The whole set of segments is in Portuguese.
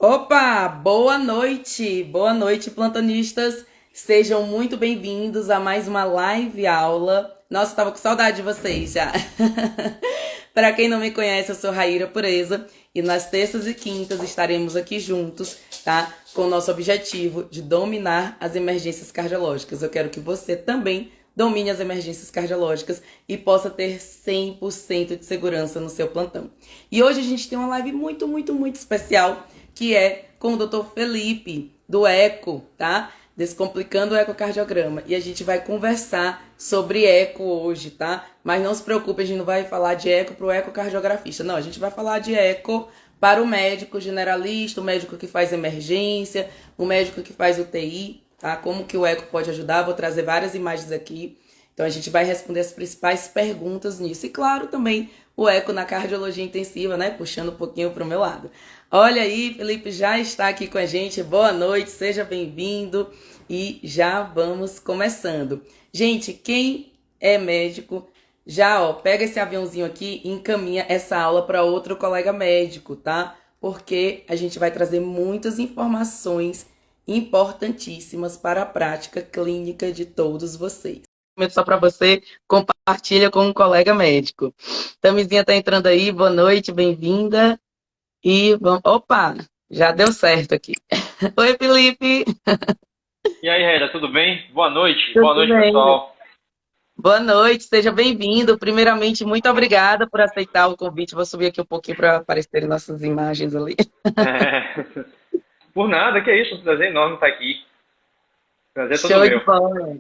Opa, boa noite, plantonistas. Sejam muito bem-vindos a mais uma live aula. Nossa, tava com saudade de vocês já. Para quem não me conhece, eu sou Raíra Pureza e nas terças e quintas estaremos aqui juntos, tá? Com o nosso objetivo de dominar as emergências cardiológicas. Eu quero que você também domine as emergências cardiológicas e possa ter 100% de segurança no seu plantão. E hoje a gente tem uma live muito especial, que é com o Dr. Felipe, do Eco, tá? Descomplicando o ecocardiograma. E a gente vai conversar sobre eco hoje, tá? Mas não se preocupe, a gente não vai falar de eco para o ecocardiografista. Não, a gente vai falar de eco para o médico generalista, o médico que faz emergência, o médico que faz UTI, tá? Como que o eco pode ajudar? Vou trazer várias imagens aqui. Então a gente vai responder as principais perguntas nisso. E claro, também o eco na cardiologia intensiva, né? Puxando um pouquinho para o meu lado. Olha aí, Felipe já está aqui com a gente. Boa noite, seja bem-vindo. E já vamos começando. Gente, quem é médico, já pega esse aviãozinho aqui e encaminha essa aula para outro colega médico, tá? Porque a gente vai trazer muitas informações importantíssimas para a prática clínica de todos vocês. Só para você, compartilha com um colega médico. Tamizinha está entrando aí, boa noite, bem-vinda. E vamos... Opa, já deu certo aqui. Oi, Felipe. E aí, Reda, tudo bem? Boa noite. Boa Tudo noite, bem? pessoal. Boa noite, seja bem-vindo. Primeiramente, muito obrigada por aceitar o convite. Vou subir aqui um pouquinho para aparecerem nossas imagens ali. É, Por nada, que é isso. Um prazer enorme estar aqui. Prazer é todo Show de meu. bola.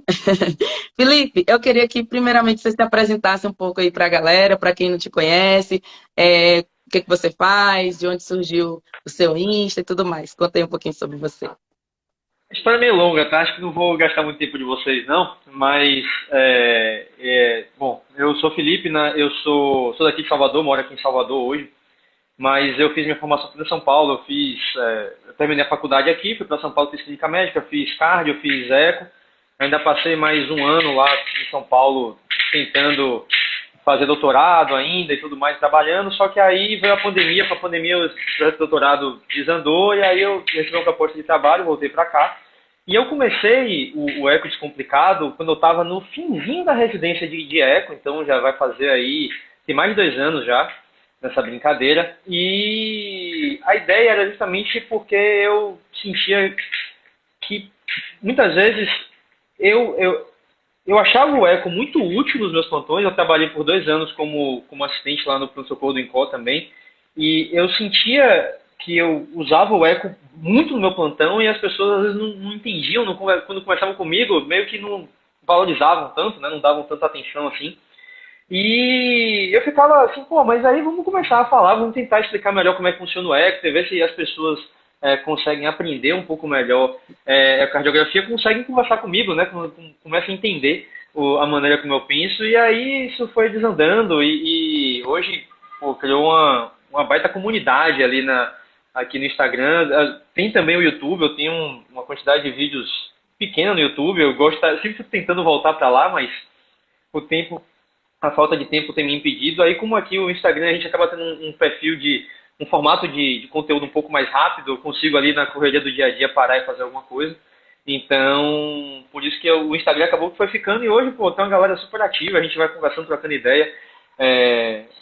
Felipe, eu queria que primeiramente você se apresentasse um pouco aí para a galera, para quem não te conhece, o que você faz, de onde surgiu o seu Insta e tudo mais. Conta aí um pouquinho sobre você. A história é meio longa, tá? Acho que não vou gastar muito tempo de vocês, não. Mas, bom, eu sou Felipe, né? Eu sou daqui de Salvador, moro aqui em Salvador hoje. Mas eu fiz minha formação aqui em São Paulo. Eu terminei a faculdade aqui, fui para São Paulo, fiz clínica médica, fiz cardio, fiz eco. Ainda passei mais um ano lá em São Paulo tentando fazer doutorado ainda e tudo mais, trabalhando, só que aí veio a pandemia, com a pandemia o projeto de doutorado desandou, e aí eu recebi uma proposta de trabalho, voltei para cá, e eu comecei o Eco Descomplicado quando eu estava no finzinho da residência de Eco, então já vai fazer aí, tem mais de 2 anos já, nessa brincadeira, e a ideia era justamente porque eu sentia que muitas vezes eu, eu, eu achava o eco muito útil nos meus plantões. Eu trabalhei por 2 anos como assistente lá no pronto-socorro do INCOR também. E eu sentia que eu usava o eco muito no meu plantão e as pessoas às vezes não entendiam, quando conversavam comigo, meio que não valorizavam tanto, né, não davam tanta atenção assim. E eu ficava assim, pô, mas aí vamos começar a falar, vamos tentar explicar melhor como é que funciona o eco, ver se as pessoas conseguem aprender um pouco melhor a cardiografia, conseguem conversar comigo, né? Começam a entender a maneira como eu penso, e aí isso foi desandando, e hoje pô, criou uma baita comunidade ali aqui no Instagram. Tem também o YouTube, eu tenho uma quantidade de vídeos pequena no YouTube, eu gosto, sempre fico tentando voltar para lá, mas o tempo a falta de tempo tem me impedido. Aí, como aqui o Instagram, a gente acaba tendo um perfil um formato de conteúdo um pouco mais rápido, eu consigo ali na correria do dia a dia parar e fazer alguma coisa. Então, por isso que o Instagram acabou que foi ficando, e hoje, pô, tem uma galera super ativa, a gente vai conversando, trocando ideia.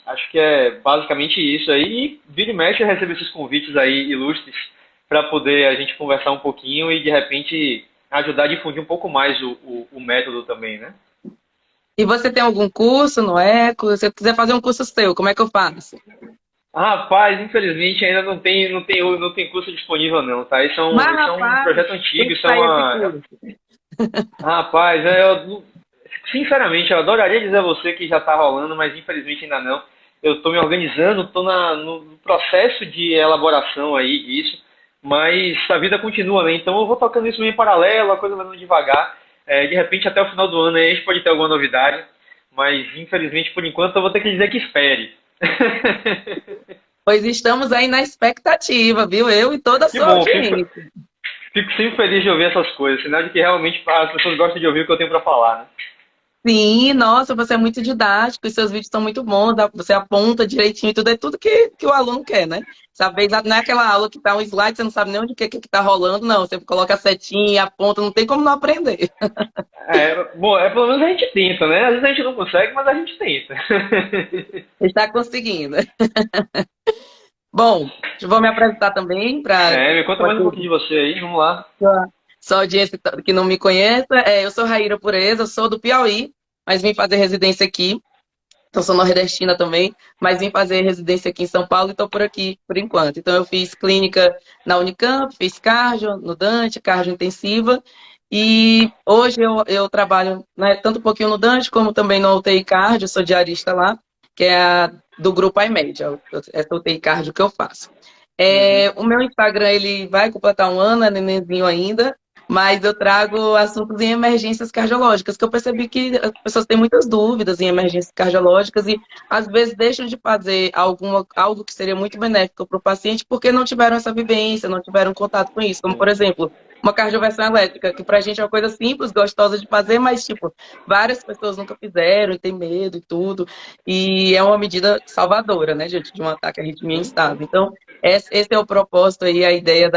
Acho que é basicamente isso aí. E vira e mexe, eu recebo esses convites aí ilustres para poder a gente conversar um pouquinho e, de repente, ajudar a difundir um pouco mais o método também, né? E você tem algum curso no Eco? Se eu quiser fazer um curso seu, como é que eu faço? Rapaz, infelizmente ainda não tem curso disponível não, tá? Mas, Isso é um rapaz, projeto tem antigo, que isso é sair esse uma... curso. Rapaz, sinceramente, eu adoraria dizer a você que já está rolando, mas infelizmente ainda não. Eu estou me organizando, estou no processo de elaboração aí disso, mas a vida continua, né? Então eu vou tocando isso meio em paralelo, a coisa vai indo devagar. De repente até o final do ano aí a gente pode ter alguma novidade, mas infelizmente por enquanto eu vou ter que dizer que espere. Pois estamos aí na expectativa, viu? Eu e toda a Que sua bom, audiência. fico sempre feliz de ouvir essas coisas, sinal de que realmente as pessoas gostam de ouvir o que eu tenho para falar, né? Sim, nossa, você é muito didático, e seus vídeos são muito bons, você aponta direitinho e tudo, é tudo que o aluno quer, né? Saber, não é aquela aula que tá um slide, você não sabe nem onde que tá rolando, não. Você coloca a setinha, aponta, não tem como não aprender. Bom, pelo menos a gente tenta, né? Às vezes a gente não consegue, mas a gente tenta. Está conseguindo. Bom, eu vou me apresentar também para Me conta mais um pouquinho de você aí, vamos lá. sua audiência que não me conheça. Eu sou Raíra Pureza, eu sou do Piauí, mas vim fazer residência aqui. Então, sou nordestina também, mas vim fazer residência aqui em São Paulo e estou por aqui por enquanto. Então, eu fiz clínica na Unicamp, fiz cardio no Dante, cardio intensiva, e hoje eu trabalho, né, tanto um pouquinho no Dante como também no UTI Cardio, sou diarista lá, que é do grupo iMed, essa UTI Cardio que eu faço. Uhum. O meu Instagram ele vai completar um ano, é nenenzinho ainda, mas eu trago assuntos em emergências cardiológicas, que eu percebi que as pessoas têm muitas dúvidas em emergências cardiológicas e às vezes deixam de fazer algo que seria muito benéfico para o paciente porque não tiveram essa vivência, não tiveram contato com isso. Como, por exemplo, uma cardioversão elétrica, que para a gente é uma coisa simples, gostosa de fazer, mas, tipo, várias pessoas nunca fizeram e tem medo e tudo. E é uma medida salvadora, né, gente, de um ataque à arritmia Sim. instável. Então, esse é o propósito aí, a ideia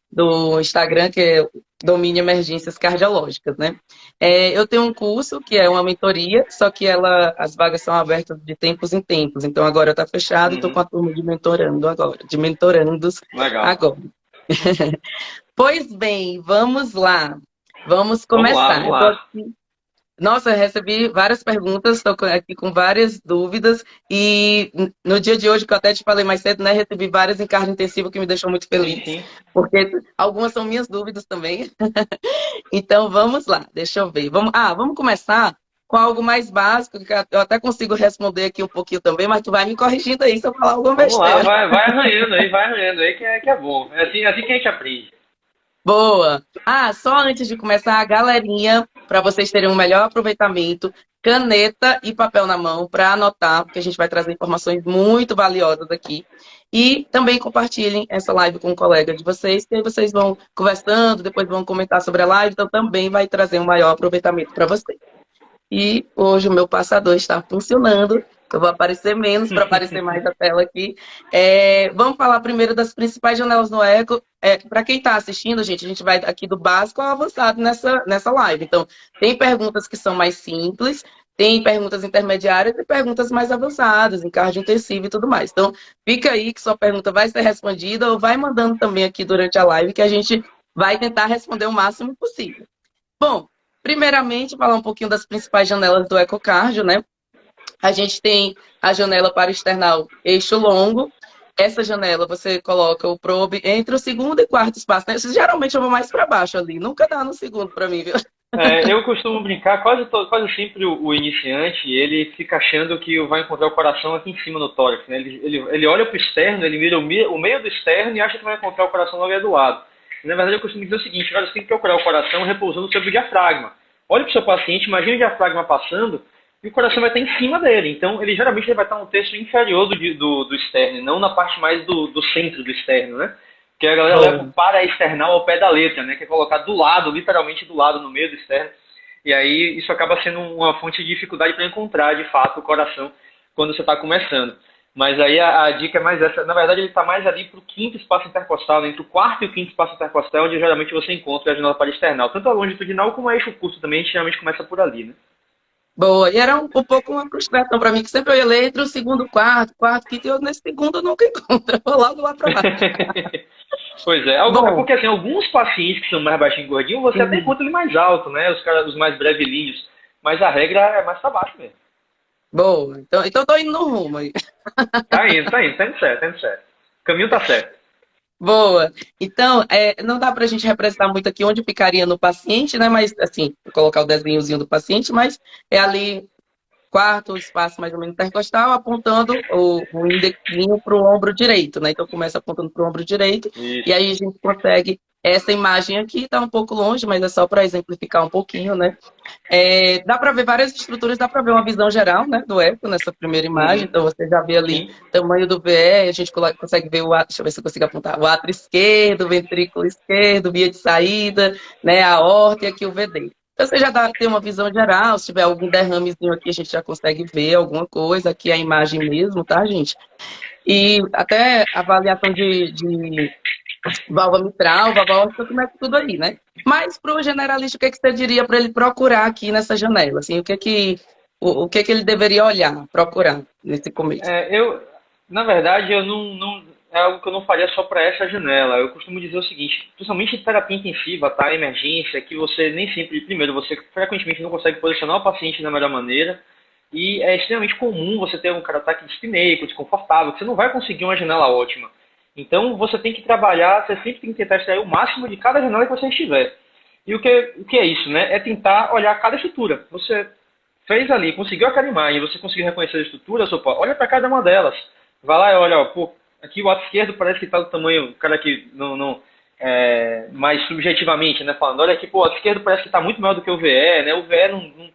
do Instagram, que é Domínio Emergências Cardiológicas, né? Eu tenho um curso que é uma mentoria, só que as vagas são abertas de tempos em tempos. Então agora está fechado, estou com Uhum. a turma de mentorando agora, de mentorandos Legal. agora. Pois bem, vamos lá. Vamos Vamos lá, começar. vamos lá. Nossa, eu recebi várias perguntas, estou aqui com várias dúvidas, e no dia de hoje, que eu até te falei mais cedo, né, recebi várias em cardio intensivo que me deixou muito Sim, feliz, sim. porque algumas são minhas dúvidas também. Então vamos lá, deixa eu ver. Vamos começar com algo mais básico, que eu até consigo responder aqui um pouquinho também, mas tu vai me corrigindo aí se eu falar alguma Vamos lá, besteira. vai arranhando aí que é bom. É assim que a gente aprende. Boa! Só antes de começar, a galerinha, para vocês terem um melhor aproveitamento, caneta e papel na mão para anotar, porque a gente vai trazer informações muito valiosas aqui. E também compartilhem essa live com um colega de vocês, que aí vocês vão conversando, depois vão comentar sobre a live, então também vai trazer um maior aproveitamento para vocês. E hoje o meu passador está funcionando. Eu vou aparecer menos para aparecer mais a tela aqui. Vamos falar primeiro das principais janelas no Eco. Para quem está assistindo, gente, a gente vai aqui do básico ao avançado nessa live. Então, tem perguntas que são mais simples, tem perguntas intermediárias e perguntas mais avançadas, em cardio intensivo e tudo mais. Então, fica aí que sua pergunta vai ser respondida ou vai mandando também aqui durante a live que a gente vai tentar responder o máximo possível. Bom, primeiramente, falar um pouquinho das principais janelas do ecocardio, né? A gente tem a janela para external eixo longo. Essa janela você coloca o probe entre o segundo e quarto espaço, né? Geralmente eu vou mais para baixo ali, nunca dá no segundo para mim, viu? Eu costumo brincar, quase sempre o iniciante, ele fica achando que vai encontrar o coração aqui em cima no tórax, né? Ele olha para o externo, ele mira o meio do externo e acha que vai encontrar o coração logo do lado. Na verdade, eu costumo dizer o seguinte, cara, você tem que procurar o coração repousando sobre o diafragma. Olha para o seu paciente, imagine o diafragma passando e o coração vai estar em cima dele. Então, geralmente ele vai estar no terço inferior do externo, não na parte mais do centro do externo, né? Que a galera leva o para-external ao pé da letra, né? Que é colocar do lado, literalmente do lado, no meio do externo. E aí isso acaba sendo uma fonte de dificuldade para encontrar, de fato, o coração quando você está começando. Mas aí a dica é mais essa. Na verdade, ele está mais ali para o quinto espaço intercostal, né? Entre o quarto e o quinto espaço intercostal, onde geralmente você encontra a janela para-external. Tanto a longitudinal como a eixo curto também, a gente geralmente começa por ali, né? Boa, e era um pouco uma frustração para mim, que sempre eu ia ler entre o segundo, quarto, quinto, e eu nesse segundo eu nunca encontro, eu vou logo lá para baixo. Pois é. É Bom, porque assim, alguns pacientes que são mais baixinhos e gordinhos, você até encontra ele mais alto, né? Os mais brevilhinhos. Mas a regra é mais para baixo mesmo. boa, então eu tô indo no rumo aí. Tá indo certo, tá indo certo. O caminho tá certo. Boa. Então, não dá para a gente representar muito aqui onde ficaria no paciente, né? Mas, assim, vou colocar o desenhozinho do paciente, mas é ali, quarto espaço mais ou menos intercostal, apontando o indexinho para o ombro direito, né? Então, começa apontando para o ombro direito, e Isso. aí a gente consegue. Essa imagem aqui está um pouco longe, mas é só para exemplificar um pouquinho, né? Dá para ver várias estruturas, dá para ver uma visão geral, né, do eco nessa primeira imagem. Uhum. Então você já vê ali Sim. o tamanho do VE, a gente consegue ver deixa eu ver se eu consigo apontar, o átrio esquerdo, o ventrículo esquerdo, via de saída, né, a aorta e aqui o VD. Então, você já tem uma visão geral, se tiver algum derramezinho aqui, a gente já consegue ver alguma coisa, aqui é a imagem mesmo, tá, gente? E até avaliação de válvula mitral, válvula aórtica, começa tudo aí, né? Mas para o generalista, o que, é que você diria para ele procurar aqui nessa janela? Assim, o que, é que ele deveria olhar, procurar nesse começo? Na verdade, eu não, é algo que eu não faria só para essa janela. Eu costumo dizer o seguinte, principalmente em terapia intensiva, tá? Emergência, que você nem sempre, primeiro, você frequentemente não consegue posicionar o paciente da melhor maneira, e é extremamente comum você ter um cara ataque dispneico, desconfortável, que você não vai conseguir uma janela ótima. Então, você tem que trabalhar, você sempre tem que tentar extrair o máximo de cada janela que você estiver. E o que é isso, né? É tentar olhar cada estrutura. Você fez ali, conseguiu aquela imagem, você conseguiu reconhecer a estrutura, opa, olha para cada uma delas. Vai lá e olha, ó, pô, aqui o lado esquerdo parece que está do tamanho, o cara aqui mais subjetivamente, né, falando, olha aqui, pô, o lado esquerdo parece que está muito maior do que o VE, né, o VE não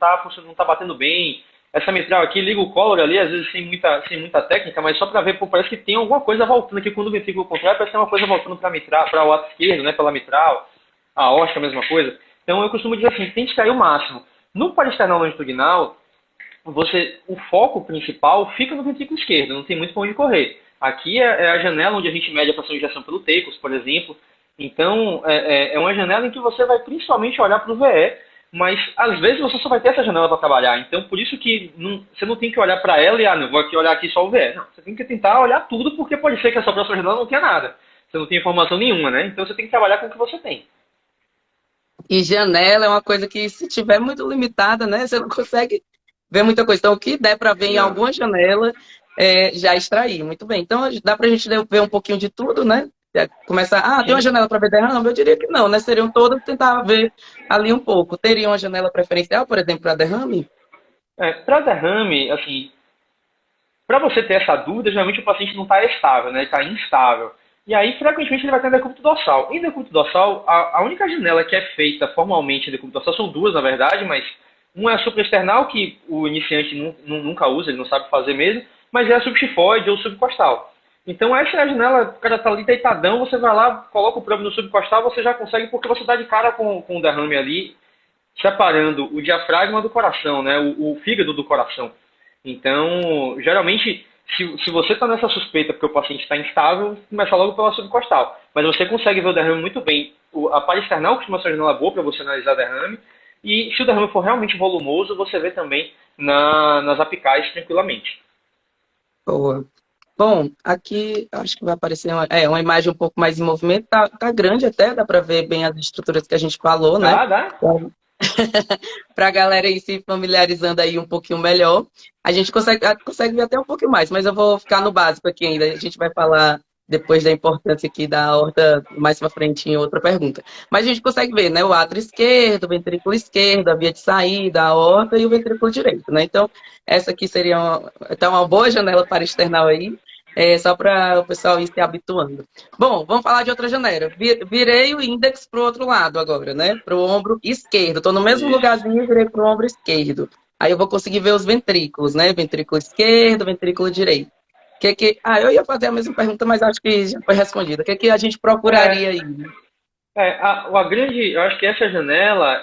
tá batendo bem, essa mitral aqui, liga o collar ali, às vezes sem muita técnica, mas só para ver, pô, parece que tem alguma coisa voltando aqui, quando o ventrículo contrário, parece que tem uma coisa voltando para mitral, para o lado esquerdo, né, pela mitral, a aórtica, a mesma coisa. Então eu costumo dizer assim, tem que extrair o máximo. No parasternal longitudinal, o foco principal fica no ventrículo esquerdo, não tem muito para onde correr. Aqui é a janela onde a gente mede a pressão de injeção pelo TECOS, por exemplo. Então, é uma janela em que você vai principalmente olhar para o VE, mas às vezes você só vai ter essa janela para trabalhar. Então, por isso que você não tem que olhar para ela e, não, vou aqui olhar aqui só o VE. Não, você tem que tentar olhar tudo, porque pode ser que essa próxima janela não tenha nada. Você não tem informação nenhuma, né? Então, você tem que trabalhar com o que você tem. E janela é uma coisa que, se tiver muito limitada, né, você não consegue ver muita coisa. Então, o que der para ver em Não. alguma janela, já extrair. Muito bem. Então, dá para a gente ver um pouquinho de tudo, né? Começar, tem uma Sim. janela para ver derrame? Eu diria que não, né? Seriam todas, tentar ver ali um pouco. Teria uma janela preferencial, por exemplo, para derrame? Para derrame, assim, para você ter essa dúvida, geralmente o paciente não está estável, né? Ele está instável. E aí, frequentemente, ele vai ter decúbito dorsal. Em decúbito dorsal, a única janela que é feita formalmente em decúbito dorsal, são duas, na verdade, mas uma é a supraesternal, que o iniciante nunca usa, ele não sabe fazer mesmo, mas é a subxifoide ou subcostal. Então, essa é a janela, o cara está ali deitadão, você vai lá, coloca o probe no subcostal, você já consegue, porque você dá de cara com o derrame ali, separando o diafragma do coração, né? O fígado do coração. Então, geralmente, se você está nessa suspeita porque o paciente está instável, começa logo pela subcostal. Mas você consegue ver o derrame muito bem. A parasternal costuma ser uma janela boa para você analisar derrame. E se o derrame for realmente volumoso, você vê também nas apicais tranquilamente. Boa. Bom, aqui acho que vai aparecer uma imagem um pouco mais em movimento. Tá grande até, dá para ver bem as estruturas que a gente falou, né? Dá? Para a galera ir se familiarizando aí um pouquinho melhor. A gente consegue ver até um pouquinho mais, mas eu vou ficar no básico aqui ainda. A gente vai falar depois da importância aqui da aorta mais para frente em outra pergunta. Mas a gente consegue ver, né? O átrio esquerdo, o ventrículo esquerdo, a via de saída, a aorta e o ventrículo direito, né? Então, essa aqui seria uma boa janela para external aí, só para o pessoal ir se habituando. Bom, vamos falar de outra janela. Virei o índex para o outro lado agora, né? Para o ombro esquerdo. Estou no mesmo Isso. lugarzinho e virei para o ombro esquerdo. Aí eu vou conseguir ver os ventrículos, né? Ventrículo esquerdo, ventrículo direito. Eu ia fazer a mesma pergunta, mas acho que já foi respondida. O que a gente procuraria É, aí? eu acho que essa janela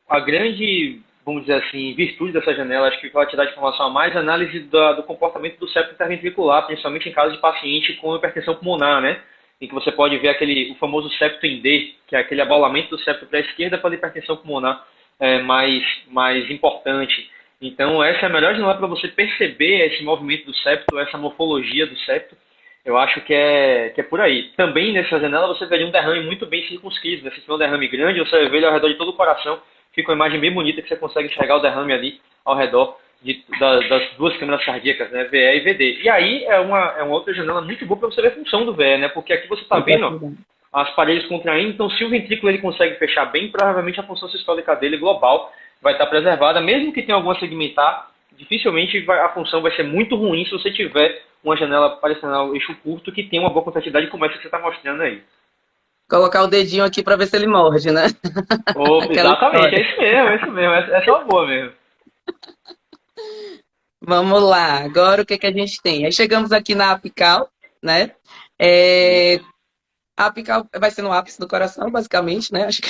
a grande, vamos dizer assim, virtude dessa janela, acho que vai te dar de informação a mais, análise do comportamento do septo interventricular, principalmente em caso de paciente com hipertensão pulmonar, né? Em que você pode ver o famoso septo em D, que é aquele abaulamento do septo para a esquerda pela hipertensão pulmonar mais importante. Então, essa é a melhor janela para você perceber esse movimento do septo, essa morfologia do septo. Eu acho que é por aí. Também nessa janela você veria um derrame muito bem circunscrito, né? Se tiver um derrame grande, você vai ver ele ao redor de todo o coração. Fica uma imagem bem bonita que você consegue enxergar o derrame ali ao redor das duas câmeras cardíacas, né? VE e VD. E aí é uma outra janela muito boa para você ver a função do VE, né? Porque aqui você está vendo, ó, as paredes contraindo, então se o ventrículo ele consegue fechar bem, provavelmente a função sistólica dele global vai estar preservada, mesmo que tenha alguma segmentar, dificilmente a função vai ser muito ruim se você tiver uma janela parecenal eixo curto que tem uma boa quantidade como essa que você está mostrando aí. Colocar o dedinho aqui para ver se ele morde, né? Aquela Exatamente, história. é isso mesmo, essa é uma boa mesmo. Vamos lá, agora o que a gente tem? Aí chegamos aqui na apical, né? É, Isso. a apical vai ser no ápice do coração, basicamente, né? Acho que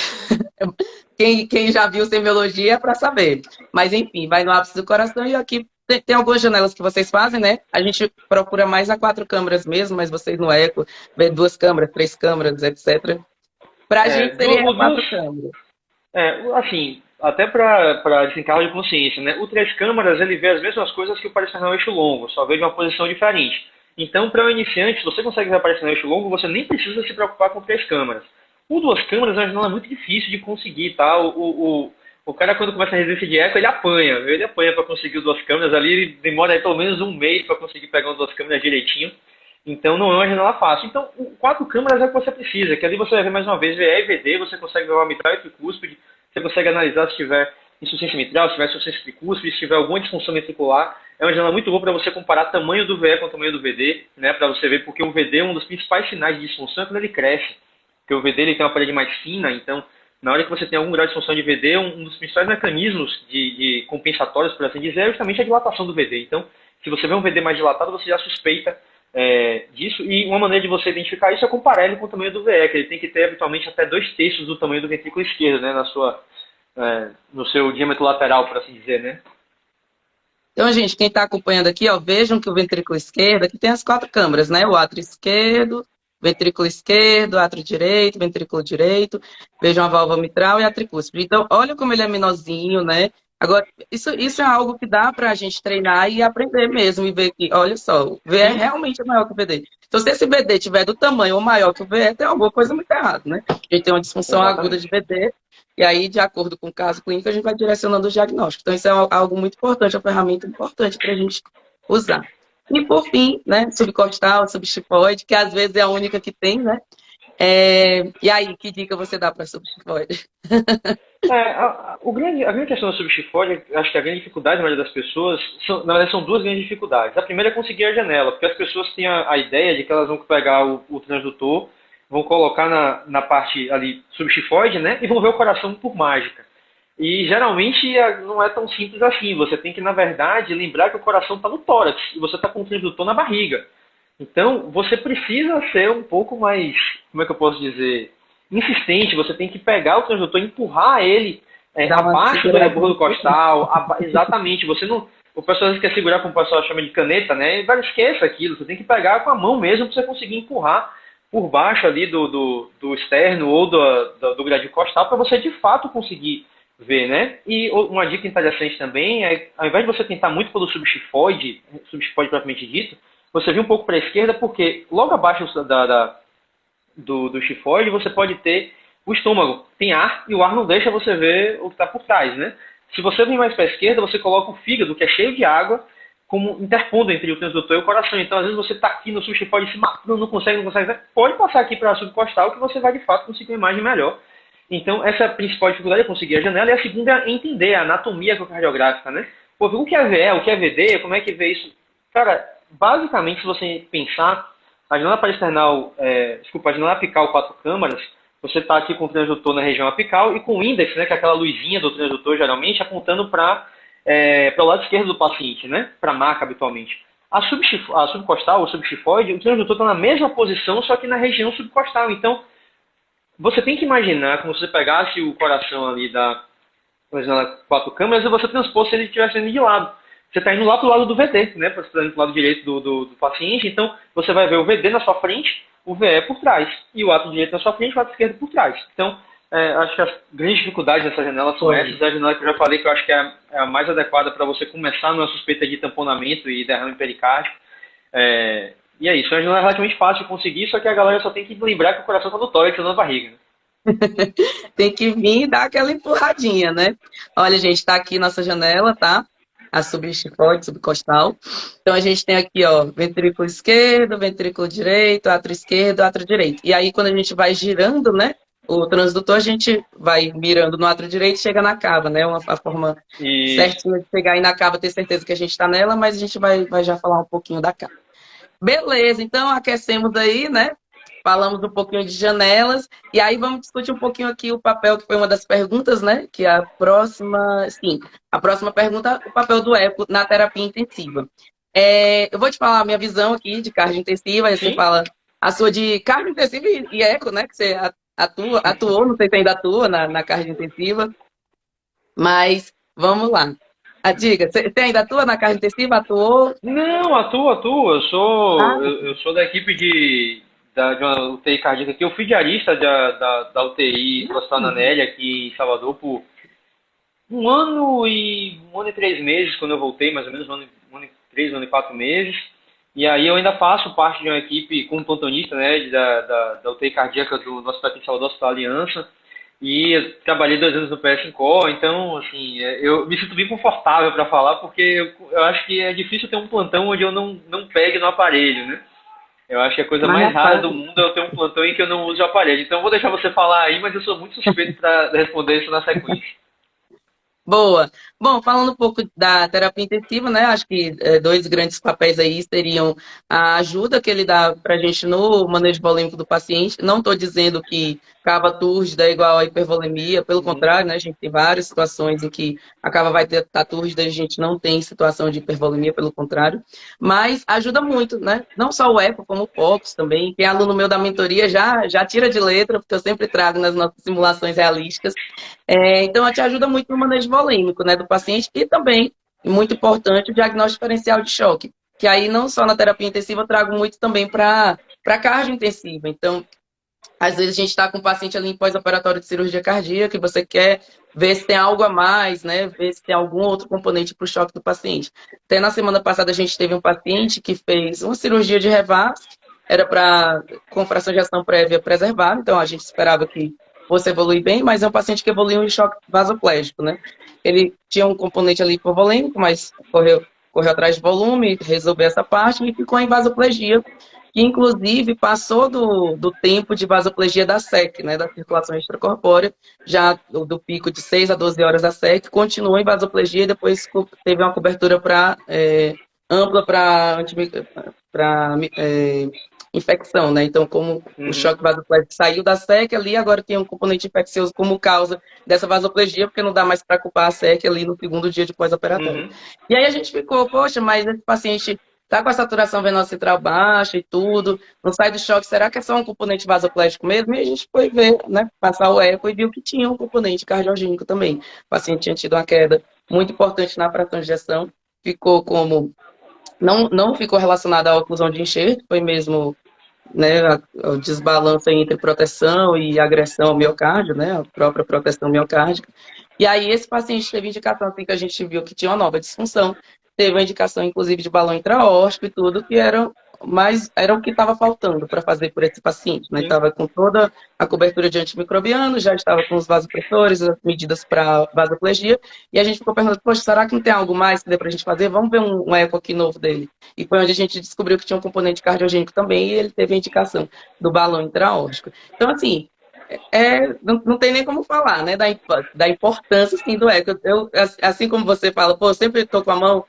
Quem já viu semiologia é para saber. Mas enfim, vai no ápice do coração e aqui tem algumas janelas que vocês fazem, né? A gente procura mais a 4 câmaras mesmo, mas vocês no eco vê 2 câmaras, 3 câmaras, etc. Pra gente seria O dos, 4 câmaras. assim, até para desencargo de consciência, né? O três câmaras ele vê as mesmas coisas que o paracernal eixo longo, só vê de uma posição diferente. Então, para o iniciante, se você consegue ver aparecendo eixo longo, você nem precisa se preocupar com três câmaras. O duas câmaras não é muito difícil de conseguir, tá? O cara, quando começa a residência de eco, ele apanha para conseguir o duas câmeras ali, ele demora aí pelo menos um mês para conseguir pegar as duas câmeras direitinho. Então, não é uma janela fácil. Então, 4 câmaras é o que você precisa, que ali você vai ver mais uma vez VE e VD, você consegue ver o mitral e tricúspide, você consegue analisar se tiver insuficiência mitral, se tiver insuficiência tricúspide, se tiver alguma disfunção ventricular. É uma janela muito boa para você comparar o tamanho do VE com o tamanho do VD, né, para você ver, porque o VD é um dos principais sinais de disfunção é quando ele cresce. Porque o VD ele tem uma parede mais fina, então, na hora que você tem algum grau de disfunção de VD, um dos principais mecanismos de compensatórios, por assim dizer, é justamente a dilatação do VD. Então, se você vê um VD mais dilatado, você já suspeita disso, e uma maneira de você identificar isso é comparar ele com o tamanho do VE, que ele tem que ter habitualmente até 2/3 do tamanho do ventrículo esquerdo, né, no seu diâmetro lateral, por assim dizer, né? Então, gente, quem está acompanhando aqui, ó, vejam que o ventrículo esquerdo, aqui tem as 4 câmaras, né? O átrio esquerdo, átrio direito, ventrículo direito, vejam a válvula mitral e a tricúspide. Então, olha como ele é menorzinho, né? Agora, isso é algo que dá para a gente treinar e aprender mesmo, e ver que, olha só, o VE Sim, realmente é maior que o VD. Então, se esse VD tiver do tamanho ou maior que o VE, tem alguma coisa muito errada, né? A gente tem uma disfunção aguda de exatamente. VD, e aí, de acordo com o caso clínico, a gente vai direcionando o diagnóstico. Então, isso é algo muito importante, é uma ferramenta importante para a gente usar. E, por fim, né, subcostal, subxifoide, que às vezes é a única que tem, né? E aí, que dica você dá para subxifoide? A grande questão da subchifose, acho que a grande dificuldade da maioria das pessoas, na verdade são duas grandes dificuldades. A primeira é conseguir a janela, porque as pessoas têm a ideia de que elas vão pegar o transdutor, vão colocar na parte ali subchifoide, né, e vão ver o coração por mágica. E geralmente não é tão simples assim. Você tem que, na verdade, lembrar que o coração está no tórax e você está com o transdutor na barriga. Então, você precisa ser um pouco mais, como é que eu posso dizer, insistente. Você tem que pegar o transdutor e empurrar ele Dá uma abaixo do rebordo seguradinha. costal. Exatamente. Você não, o pessoal às vezes quer segurar, como o pessoal chama de caneta, né? E vai, esqueça aquilo. Você tem que pegar com a mão mesmo para você conseguir empurrar por baixo ali do externo ou do gradil costal para você de fato conseguir ver, né? E uma dica interessante também é, ao invés de você tentar muito pelo subxifoide propriamente dito, você vir um pouco para a esquerda, porque logo abaixo do chifoide você pode ter o estômago. Tem ar e o ar não deixa você ver o que está por trás, né? Se você vir mais para a esquerda, você coloca o fígado, que é cheio de água, como interpondo entre o transdutor e o coração. Então, às vezes você está aqui no subchifoide se matando, não consegue, pode passar aqui para a subcostal que você vai de fato conseguir uma imagem melhor. Então, essa é a principal dificuldade é conseguir a janela, e a segunda é entender a anatomia ecocardiográfica, né? Pô, o que é VE, o que é VD, como é que vê isso? Cara, basicamente, se você pensar, a janela parasternal, a janela apical 4 câmaras, você está aqui com o transdutor na região apical e com o índex, né, que é aquela luzinha do transdutor, geralmente, apontando para o lado esquerdo do paciente, né, para a maca, habitualmente. A subcostal, o subchifoide, o transdutor está na mesma posição, só que na região subcostal. Então, você tem que imaginar como se você pegasse o coração ali da janela 4 câmaras e você transpôs se ele estivesse indo de lado. Você está indo lá para o lado do VD, né? Você está indo para o lado direito do paciente, então você vai ver o VD na sua frente, o VE por trás, e o ato direito na sua frente, o ato esquerdo por trás. Então, acho que as grandes dificuldades dessa janela são essas. A janela que eu já falei que eu acho que é a mais adequada para você começar numa suspeita de tamponamento e derrame pericárdico. E é isso, é uma janela relativamente fácil de conseguir, só que a galera só tem que lembrar que o coração está no tórax e não na barriga. Né? Tem que vir e dar aquela empurradinha, né? Olha, gente, tá aqui nossa janela, tá? A subchifoide, subcostal. Então, a gente tem aqui, ó, ventrículo esquerdo, ventrículo direito, átrio esquerdo, átrio direito. E aí, quando a gente vai girando, né? O transdutor, a gente vai mirando no átrio direito e chega na cava, né? A forma E certinha de chegar aí na cava, ter certeza que a gente está nela, mas a gente vai já falar um pouquinho da cava. Beleza, então aquecemos aí, né? Falamos um pouquinho de janelas, e aí vamos discutir um pouquinho aqui o papel, que foi uma das perguntas, né? Que a próxima, sim, a próxima pergunta, o papel do eco na terapia intensiva. Eu vou te falar a minha visão aqui de carga intensiva, aí você sim, fala a sua de carga intensiva e eco, né? Que você atuou, não sei se ainda atua na carga intensiva, mas vamos lá. Diga, você ainda atua na carga intensiva? Atuou? Não, atuo. Ah, Eu sou da equipe de uma UTI cardíaca aqui. Eu fui diarista da UTI do Hospital hum, Ananelli aqui em Salvador por um ano e 3 meses, quando eu voltei, mais ou menos um ano e 3, um ano e 4 meses. E aí eu ainda faço parte de uma equipe como plantonista, né, da UTI cardíaca do Hospital aqui em Salvador, Hospital Aliança. E eu trabalhei 2 anos no PS5, então, assim, eu me sinto bem confortável para falar, porque eu acho que é difícil ter um plantão onde eu não pegue no aparelho, né? Eu acho que a coisa mas mais rara rapaz, do mundo é eu ter um plantão em que eu não use o aparelho. Então, eu vou deixar você falar aí, mas eu sou muito suspeito para responder isso na sequência. boa. Bom, falando um pouco da terapia intensiva, né? Acho que dois grandes papéis aí seriam a ajuda que ele dá para a gente no manejo volêmico do paciente. Não estou dizendo que cava túrgida é igual a hipervolemia, pelo Uhum, contrário, né? A gente tem várias situações em que a cava vai ter tá túrgida e a gente não tem situação de hipervolemia, pelo contrário. Mas ajuda muito, né? Não só o eco, como o POCUS também. Quem é aluno meu da mentoria já tira de letra, porque eu sempre trago nas nossas simulações realísticas. Então, te ajuda muito no manejo volêmico, né, do paciente e também, muito importante, o diagnóstico diferencial de choque, que aí não só na terapia intensiva, eu trago muito também para cardio intensiva. Então, às vezes a gente está com o paciente ali em pós-operatório de cirurgia cardíaca e você quer ver se tem algo a mais, né, ver se tem algum outro componente para o choque do paciente. Até na semana passada a gente teve um paciente que fez uma cirurgia de revasc, era para com fração de ação prévia preservada, então a gente esperava que fosse evoluir bem, mas é um paciente que evoluiu em choque vasoplégico, né? Ele tinha um componente ali hipovolêmico, mas correu atrás de volume, resolveu essa parte e ficou em vasoplegia, que inclusive passou do tempo de vasoplegia da SEC, né, da circulação extracorpórea, já do pico de 6 a 12 horas da SEC, continuou em vasoplegia e depois teve uma cobertura ampla para infecção, né? Então, como o uhum, choque vasoplégico saiu da SEC ali, agora tem um componente infeccioso como causa dessa vasoplegia, porque não dá mais para culpar a SEC ali no segundo dia de pós-operatório. uhum. E aí a gente ficou, poxa, mas esse paciente tá com a saturação venosa central baixa e tudo, não sai do choque, será que é só um componente vasoplégico mesmo? E a gente foi ver, né, passar o eco e viu que tinha um componente cardiogênico também. O paciente tinha tido uma queda muito importante na fração de ejeção, ficou como não ficou relacionada à oclusão de enxerto, foi mesmo, né, o desbalanço entre proteção e agressão ao miocárdio, né, a própria proteção miocárdica. E aí esse paciente teve indicação, assim, que a gente viu que tinha uma nova disfunção, teve uma indicação, inclusive, de balão intraórtico e tudo, que era o que estava faltando para fazer por esse paciente, né? Sim. Estava com toda a cobertura de antimicrobiano, já estava com os vasopressores, as medidas para vasoplegia, e a gente ficou perguntando, poxa, será que não tem algo mais que dê para a gente fazer? Vamos ver um eco aqui novo dele. E foi onde a gente descobriu que tinha um componente cardiogênico também, e ele teve a indicação do balão intraórtico. Então, assim, não tem nem como falar, né, da importância, assim, do eco. Assim como você fala, pô, eu sempre estou com a mão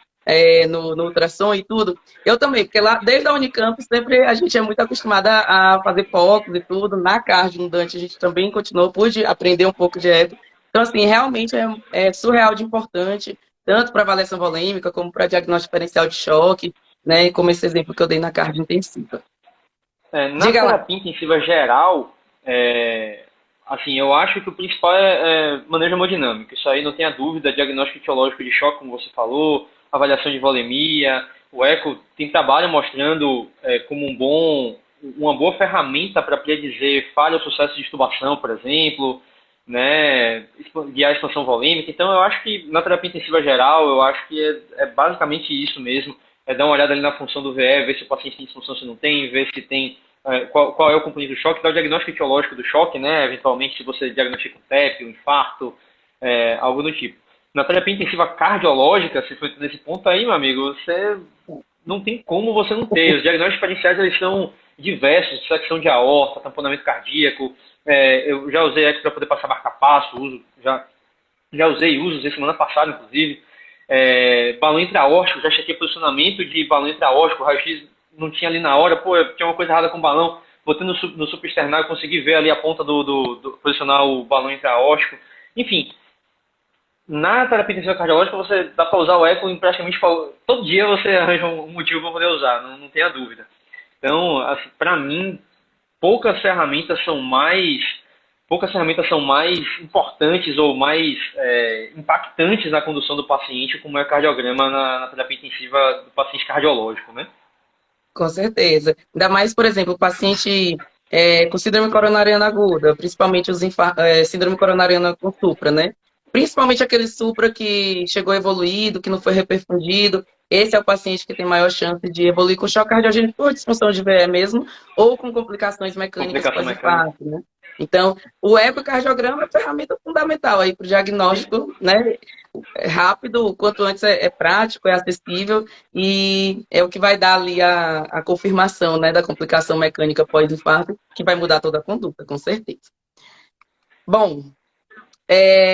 no ultrassom e tudo, eu também, porque lá, desde a Unicamp, sempre a gente é muito acostumada a fazer focos e tudo, na cardio, no Dante, a gente também continuou, pude aprender um pouco de eco. Então, assim, realmente é surreal de importante, tanto para avaliação volêmica, como para diagnóstico diferencial de choque, né, como esse exemplo que eu dei na cardio intensiva. Na Diga lá. terapia intensiva geral, assim, eu acho que o principal é manejo hemodinâmico. Isso aí não tenha dúvida, diagnóstico etiológico de choque, como você falou, avaliação de volemia. O eco tem trabalho mostrando como uma boa ferramenta para predizer falha ou sucesso de extubação, por exemplo, né, guiar a expansão volêmica. Então, eu acho que na terapia intensiva geral, eu acho que é basicamente isso mesmo. É dar uma olhada ali na função do VE, ver se o paciente tem disfunção, se não tem, ver se tem qual é o componente do choque, dar o diagnóstico etiológico do choque, né? Eventualmente, se você diagnostica um TEP, um infarto, algo do tipo. Na terapia intensiva cardiológica, se for nesse ponto aí, meu amigo, você não tem como você não ter. Os diagnósticos diferenciais eles são diversos, dissecção de aorta, tamponamento cardíaco. Eu já usei eco para poder passar marca-passo, já usei, uso semana passada, inclusive. Balão intraórtico, já chequei posicionamento de balão intraórtico, o raio-x não tinha ali na hora, pô, tinha uma coisa errada com o balão, botei no supraesternal e consegui ver ali a ponta do posicionar o balão intraórtico. Enfim, na terapia intensiva cardiológica você dá para usar o eco em praticamente todo dia você arranja um motivo para poder usar, não tenha dúvida. Então, assim, para mim, poucas ferramentas são mais poucas ferramentas são mais importantes ou mais impactantes na condução do paciente, como é o cardiograma na terapia intensiva do paciente cardiológico, né? Com certeza. Ainda mais, por exemplo, o paciente com síndrome coronariana aguda, principalmente síndrome coronariana com supra, né? Principalmente aquele supra que chegou evoluído, que não foi reperfundido. Esse é o paciente que tem maior chance de evoluir com choque cardiogênico por disfunção de VE mesmo, ou com complicações mecânicas Complicação mecânica. pós-infarto, né? Então, o ecocardiograma é ferramenta fundamental aí para o diagnóstico, né? É rápido, o quanto antes é prático, é acessível e é o que vai dar ali a confirmação, né, da complicação mecânica pós-infarto, que vai mudar toda a conduta, com certeza. Bom,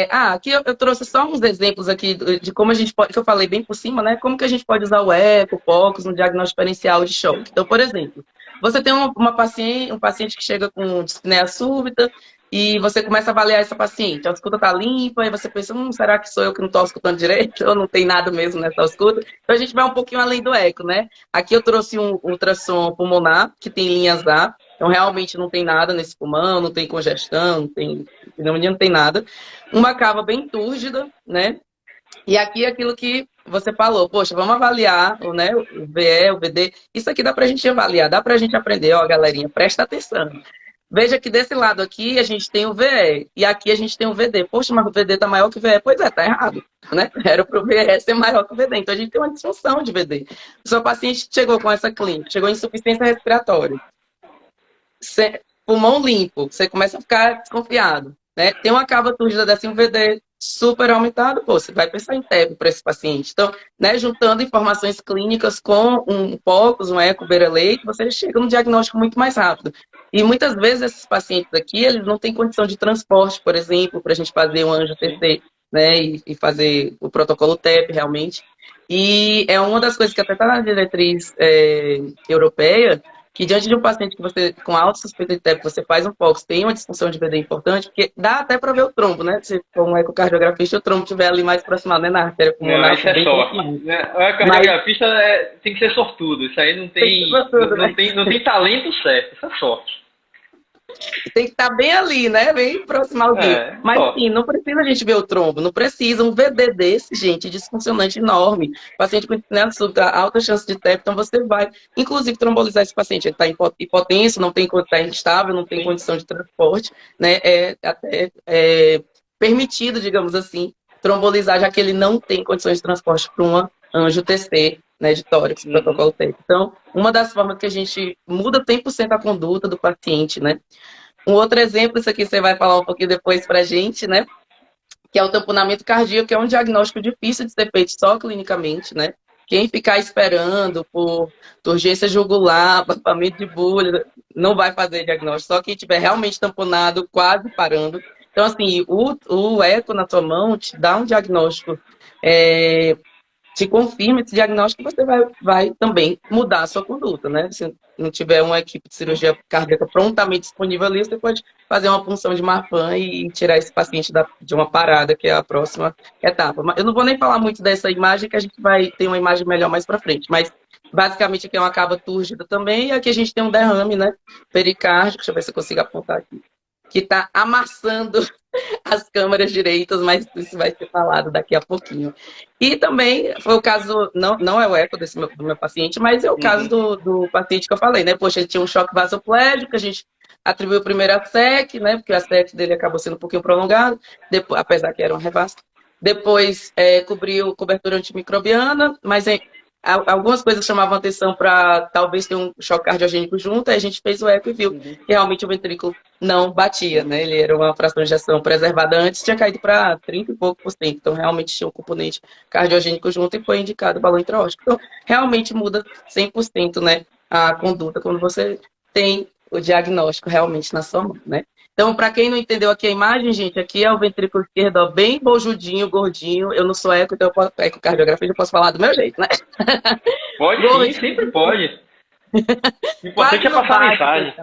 aqui eu trouxe só uns exemplos aqui de como a gente pode, que eu falei bem por cima, né, como que a gente pode usar o eco, o POCUS no diagnóstico diferencial de choque. Então, por exemplo, você tem um paciente que chega com dispneia súbita e você começa a avaliar essa paciente. A ausculta está limpa e você pensa, será que sou eu que não estou auscultando direito? Ou não tem nada mesmo nessa ausculta? Então, a gente vai um pouquinho além do eco, né? Aqui eu trouxe um ultrassom pulmonar, que tem linhas A. Então, realmente não tem nada nesse pulmão, não tem congestão, não tem pneumonia, não tem nada. Uma cava bem túrgida, né? E aqui é aquilo que você falou, poxa, vamos avaliar, né, o VE, o VD. Isso aqui dá pra gente avaliar, dá pra gente aprender, ó, galerinha, presta atenção. Veja que desse lado aqui a gente tem o VE e aqui a gente tem o VD. Poxa, mas o VD tá maior que o VE. Pois é, tá errado, né? Era pro VE ser maior que o VD. Então a gente tem uma disfunção de VD. O seu paciente chegou com essa clínica, chegou em insuficiência respiratória. Pulmão limpo, você começa a ficar desconfiado, né? Tem uma cava túrgida dessa, um VD super aumentado, pô, você vai pensar em TEP para esse paciente. Então, né, juntando informações clínicas com um POCUS, um eco beira-leite, você chega num diagnóstico muito mais rápido. E muitas vezes esses pacientes aqui, eles não têm condição de transporte, por exemplo, para a gente fazer um anjo TC, né, e fazer o protocolo TEP realmente. E é uma das coisas que até está na diretriz europeia, que diante de um paciente que você, com alta suspeita de TEP, você faz um POCUS, tem uma disfunção de VD importante, porque dá até para ver o trombo, né? Se for um ecocardiografista, o trombo estiver ali mais aproximado, né, na artéria Não, pulmonar. isso é sorte. Né? O cardiografista tem que ser sortudo. Isso aí não tem talento certo. Isso é sorte. Tem que estar bem ali, né? Bem proximalzinho. Mas sim, não precisa a gente ver o trombo, não precisa. Um VD desse, gente, disfuncionante enorme. Paciente com disnea súbita, alta chance de TEP, então você vai, inclusive, trombolizar esse paciente. Ele está hipotenso, não tem, está instável, não tem condição de transporte, né? É até permitido, digamos assim, trombolizar, já que ele não tem condições de transporte para uma anjo TC, né, de tórax, protocolo TEP. Então, uma das formas que a gente muda 100% a conduta do paciente, né? Um outro exemplo, isso aqui você vai falar um pouquinho depois pra gente, né? Que é o tamponamento cardíaco, que é um diagnóstico difícil de ser feito só clinicamente, né? Quem ficar esperando por urgência jugular, abafamento de bulha, não vai fazer diagnóstico. Só quem tiver realmente tamponado, quase parando. Então, assim, o eco na sua mão te dá um diagnóstico, te confirma esse diagnóstico, você vai também mudar a sua conduta, né? Se não tiver uma equipe de cirurgia cardíaca prontamente disponível ali, você pode fazer uma punção de Marfan e tirar esse paciente de uma parada, que é a próxima etapa. Eu não vou nem falar muito dessa imagem, que a gente vai ter uma imagem melhor mais para frente, mas basicamente aqui é uma cava túrgida também, e aqui a gente tem um derrame, né, pericárdico, deixa eu ver se eu consigo apontar aqui, que está amassando as câmaras direitas, mas isso vai ser falado daqui a pouquinho. E também foi o caso, não é o eco do meu paciente, mas é o caso do paciente que eu falei, né? Poxa, ele tinha um choque vasoplégico, a gente atribuiu primeiro a SEC, né? Porque a SEC dele acabou sendo um pouquinho prolongado, depois, apesar que era uma revasca. Depois cobriu cobertura antimicrobiana, mas algumas coisas chamavam atenção para talvez ter um choque cardiogênico junto, aí a gente fez o eco e viu que realmente o ventrículo não batia, né? Ele era uma fração de ejeção preservada antes, tinha caído para 30 e pouco por cento, então realmente tinha um componente cardiogênico junto e foi indicado o balão intraórtico. Então, realmente muda 100%, né, a conduta quando você tem o diagnóstico realmente na sua mão, né? Então, para quem não entendeu aqui a imagem, gente, aqui é o ventrículo esquerdo, ó, bem bojudinho, gordinho. Eu não sou eco, então eu posso, ecocardiografia, eu posso falar do meu jeito, né? Pode sim, sempre pode. O importante é passar a mensagem.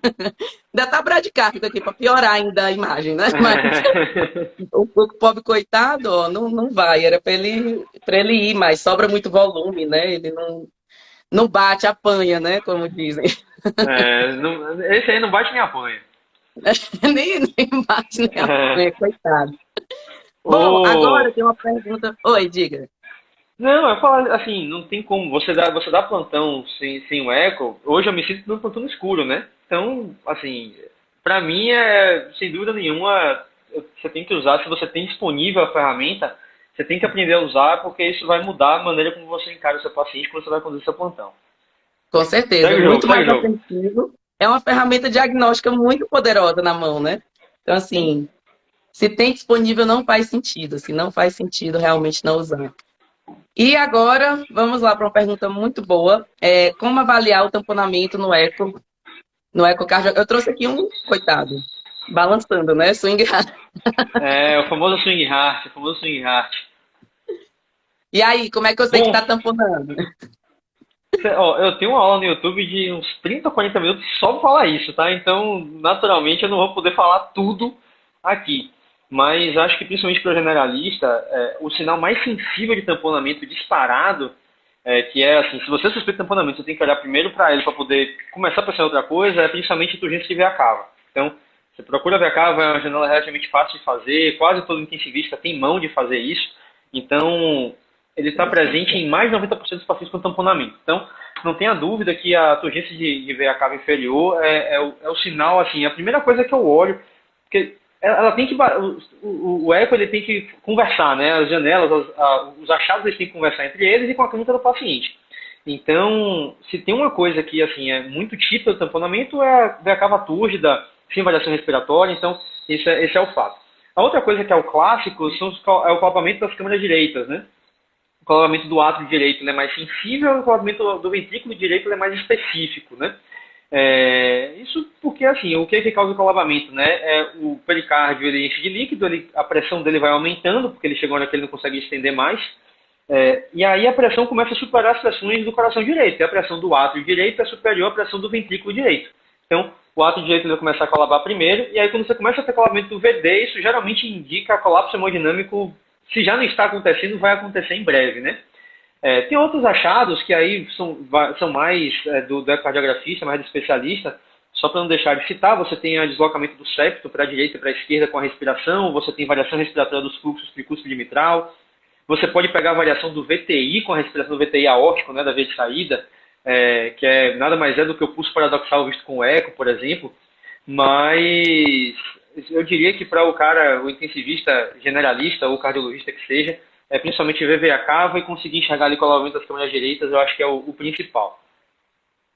Ainda tá bradicárdico aqui, para piorar ainda a imagem, né? Mas o pobre coitado, ó, não vai. Era para ele ir, mas sobra muito volume, né? Ele não bate, apanha, né? Como dizem. Esse aí não bate nem apanha. Nem bate nem a É. unha, coitado. Bom, agora Ô, tem uma pergunta. Oi, diga. não, eu falo assim, não tem como. Você dá plantão sem o eco. Hoje eu me sinto no plantão no escuro, né? Então, assim, pra mim sem dúvida nenhuma, você tem que usar. Se você tem disponível a ferramenta, você tem que aprender a usar, porque isso vai mudar a maneira como você encara o seu paciente quando você vai conduzir seu plantão. Com certeza, Segue o jogo, muito segue mais o jogo. assertivo. É uma ferramenta diagnóstica muito poderosa na mão, né? Então, assim, se tem disponível, não faz sentido. Se não faz sentido, realmente não usar. E agora, vamos lá para uma pergunta muito boa. Como avaliar o tamponamento no ecocardiograma? Eu trouxe aqui um, coitado, balançando, né? Swing hard. É, o famoso swing heart, o famoso swing heart. E aí, como é que eu sei que Bom, tá tamponando? ó, eu tenho uma aula no YouTube de uns 30 ou 40 minutos só pra falar isso, tá? Então, naturalmente, eu não vou poder falar tudo aqui. Mas acho que, principalmente para o generalista, o sinal mais sensível de tamponamento disparado, que é assim, se você suspeita de tamponamento, você tem que olhar primeiro para ele para poder começar a pensar em outra coisa, é principalmente a turgência de veia cava. Então, você procura a veia cava, é uma janela relativamente fácil de fazer, quase todo intensivista tem mão de fazer isso. Então, ele está presente em mais de 90% dos pacientes com tamponamento. Então, não tenha dúvida que a turgência de veia cava inferior é o sinal, assim, a primeira coisa que eu olho, porque ela tem que, o eco ele tem que conversar, né? As janelas, os achados eles têm que conversar entre eles e com a clínica do paciente. Então, se tem uma coisa que assim é muito típica do tamponamento é a veia cava túrgida, sem variação respiratória, então esse é o fato. A outra coisa que é o clássico é o colapamento das câmaras direitas, né? O colapamento do átrio direito ele é mais sensível, o colapamento do ventrículo direito ele é mais específico, né? Isso porque, assim, o que é que causa o colapamento, né? O pericárdio ele enche de líquido, a pressão dele vai aumentando, porque ele chega uma hora que ele não consegue estender mais, e aí a pressão começa a superar as pressões do coração direito, e a pressão do átrio direito é superior à pressão do ventrículo direito. Então, o átrio direito vai começar a colapar primeiro, e aí quando você começa a ter colapamento do VD, isso geralmente indica colapso hemodinâmico, se já não está acontecendo, vai acontecer em breve, né? Tem outros achados que aí são mais do ecocardiografista, mais do especialista, só para não deixar de citar, você tem o deslocamento do septo para a direita e para a esquerda com a respiração, você tem variação respiratória dos fluxos tricúspide mitral, você pode pegar a variação do VTI com a respiração do VTI aórtico, né, da via de saída, que nada mais é do que o pulso paradoxal visto com o eco, por exemplo, mas eu diria que para o intensivista generalista ou cardiologista que seja, principalmente ver veia cava e conseguir enxergar ali com o alongamento das câmeras direitas, eu acho que é o principal.